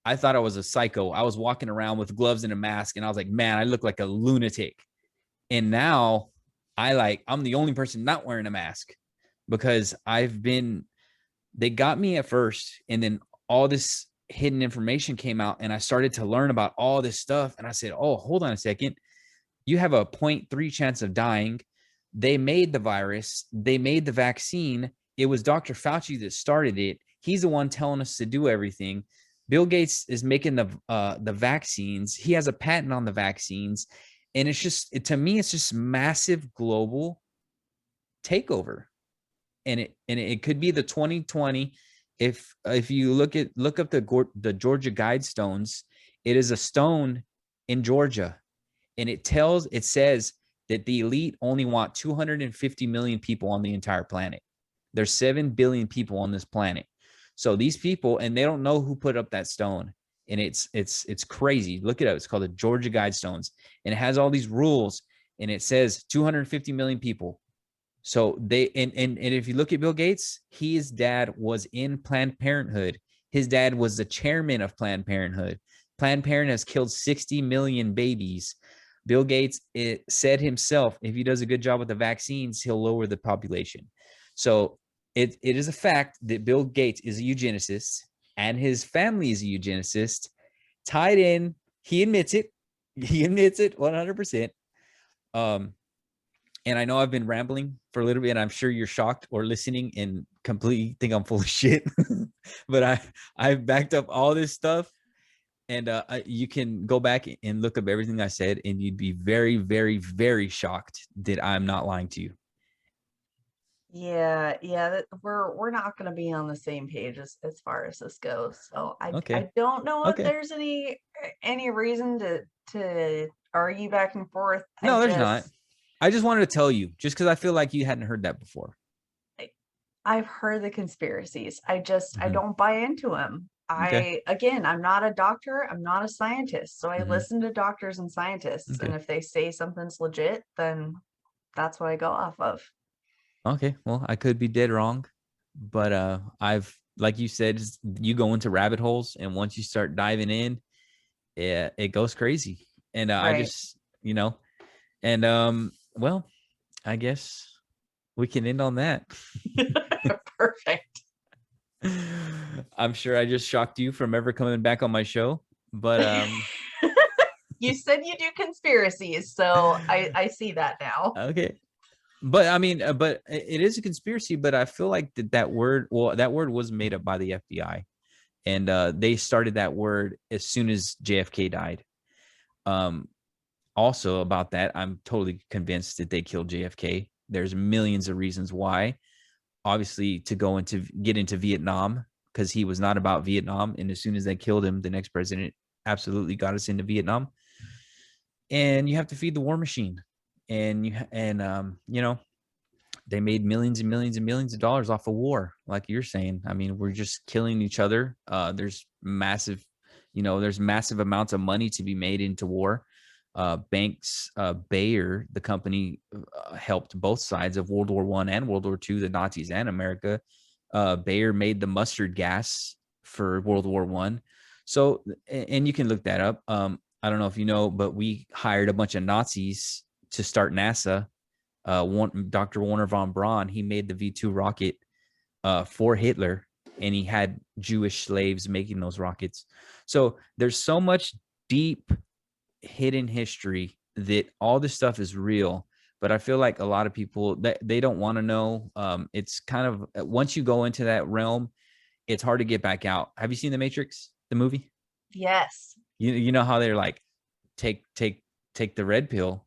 I thought I was a psycho. I was walking around with gloves and a mask, and I was like, man, I look like a lunatic. And now I'm the only person not wearing a mask, because they got me at first, and then all this hidden information came out, and I started to learn about all this stuff. And I said, oh, hold on a second. You have a 0.3 chance of dying. They made the virus. They made the vaccine. It was Dr. Fauci that started it. He's the one telling us to do everything. Bill Gates is making the vaccines. He has a patent on the vaccines. And it's just, to me, it's just massive global takeover. And it could be the 2020. If you look up the Georgia Guidestones, it is a stone in Georgia. And it says that the elite only want 250 million people on the entire planet. There's 7 billion people on this planet. So these people, and they don't know who put up that stone. And it's crazy. Look it up. It's called the Georgia Guidestones. And it has all these rules. And it says 250 million people. So and if you look at Bill Gates, his dad was in Planned Parenthood. His dad was the chairman of Planned Parenthood. Planned Parenthood has killed 60 million babies. Bill Gates said himself, if he does a good job with the vaccines, he'll lower the population. So it is a fact that Bill Gates is a eugenicist, and his family is a eugenicist. Tied in, he admits it. He admits it 100%. And I know I've been rambling for a little bit, and I'm sure you're shocked or listening and completely think I'm full of shit. But I've backed up all this stuff, and you can go back and look up everything I said, and you'd be very, very, very shocked that I'm not lying to you. Yeah, we're not going to be on the same page as far as this goes. So I don't know if there's any reason to argue back and forth. No, there's not. I just wanted to tell you, just because I feel like you hadn't heard that before. I've heard the conspiracies. I don't buy into them. Again, I'm not a doctor. I'm not a scientist. So I listen to doctors and scientists. And if they say something's legit, then that's what I go off of. Okay, well, I could be dead wrong, but like you said, you go into rabbit holes, and once you start diving in, it goes crazy. And I just, and well, I guess we can end on that. Perfect. I'm sure I just shocked you from ever coming back on my show, but you said you do conspiracies, so I see that now. Okay. But I mean, but it is a conspiracy, but I feel like that word was made up by the FBI, and they started that word as soon as JFK died. Also about that, I'm totally convinced that they killed JFK. There's millions of reasons why. Obviously, to get into Vietnam, because he was not about Vietnam, and as soon as they killed him, the next president absolutely got us into Vietnam. And you have to feed the war machine. And they made millions and millions and millions of dollars off of war, like you're saying. I mean, we're just killing each other. There's massive amounts of money to be made into war. Banks, Bayer, the company, helped both sides of World War I and World War II, the Nazis and America. Bayer made the mustard gas for World War I. So, and you can look that up. I don't know if you know, but we hired a bunch of Nazis to start NASA. Dr. Werner von Braun, he made the V2 rocket for Hitler, and he had Jewish slaves making those rockets. So there's so much deep hidden history that all this stuff is real. But I feel like a lot of people that they don't want to know. It's kind of, once you go into that realm, it's hard to get back out. Have you seen The Matrix, the movie? Yes. You know how they're like, take the red pill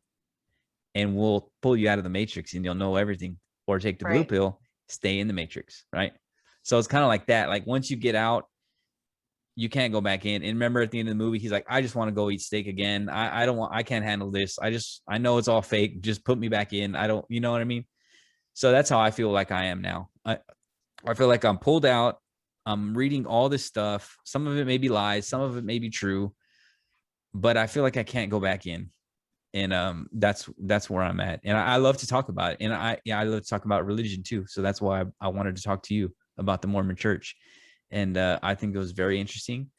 and we'll pull you out of the matrix and you'll know everything, or take the blue Right. pill, stay in the matrix, right? So it's kind of like that. Like once you get out, you can't go back in. And remember at the end of the movie, he's like, I just want to go eat steak again. I don't want, I can't handle this. I know it's all fake. Just put me back in. I don't, you know what I mean? So that's how I feel like I am now. I feel like I'm pulled out. I'm reading all this stuff. Some of it may be lies, some of it may be true, but I feel like I can't go back in. And that's where I'm at. And I love to talk about it. And I love to talk about religion too. So that's why I wanted to talk to you about the Mormon Church. And I think it was very interesting.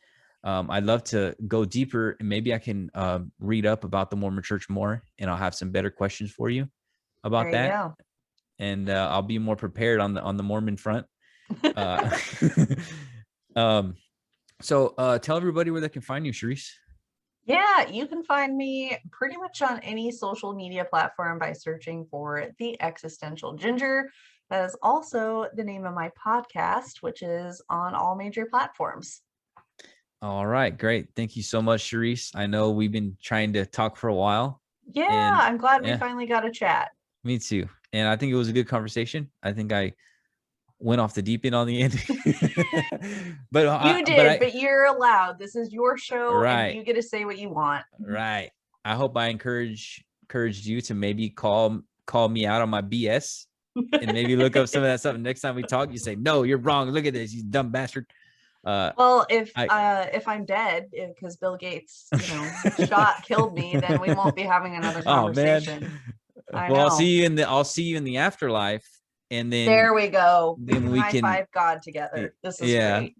I'd love to go deeper, and maybe I can read up about the Mormon Church more, and I'll have some better questions for you about There you that. go. And I'll be more prepared on the Mormon front. So tell everybody where they can find you, Charisse. Yeah, you can find me pretty much on any social media platform by searching for The Existential Ginger. That is also the name of my podcast, which is on all major platforms. All right, great. Thank you so much, Charisse. I know we've been trying to talk for a while. Yeah, And I'm glad we yeah, finally got a chat. me too. And I think it was a good conversation. I think I went off the deep end on the end. You did, but you're allowed. This is your show, and right, you get to say what you want. right. I hope I encouraged you to maybe call me out on my BS, and maybe look up some of that stuff. Next time we talk, you say, no, you're wrong. Look at this, you dumb bastard. Well, if I'm dead, because Bill Gates, killed me, then we won't be having another conversation. Oh man. I Well, know. I'll see you in the afterlife, and then There we go. then we high can five God together. This is great.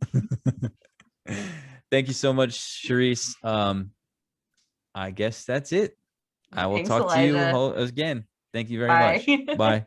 Thank you so much, Charisse. I guess that's it. I will Thanks, talk to you Elijah. again. Thank you very Bye. much. Bye.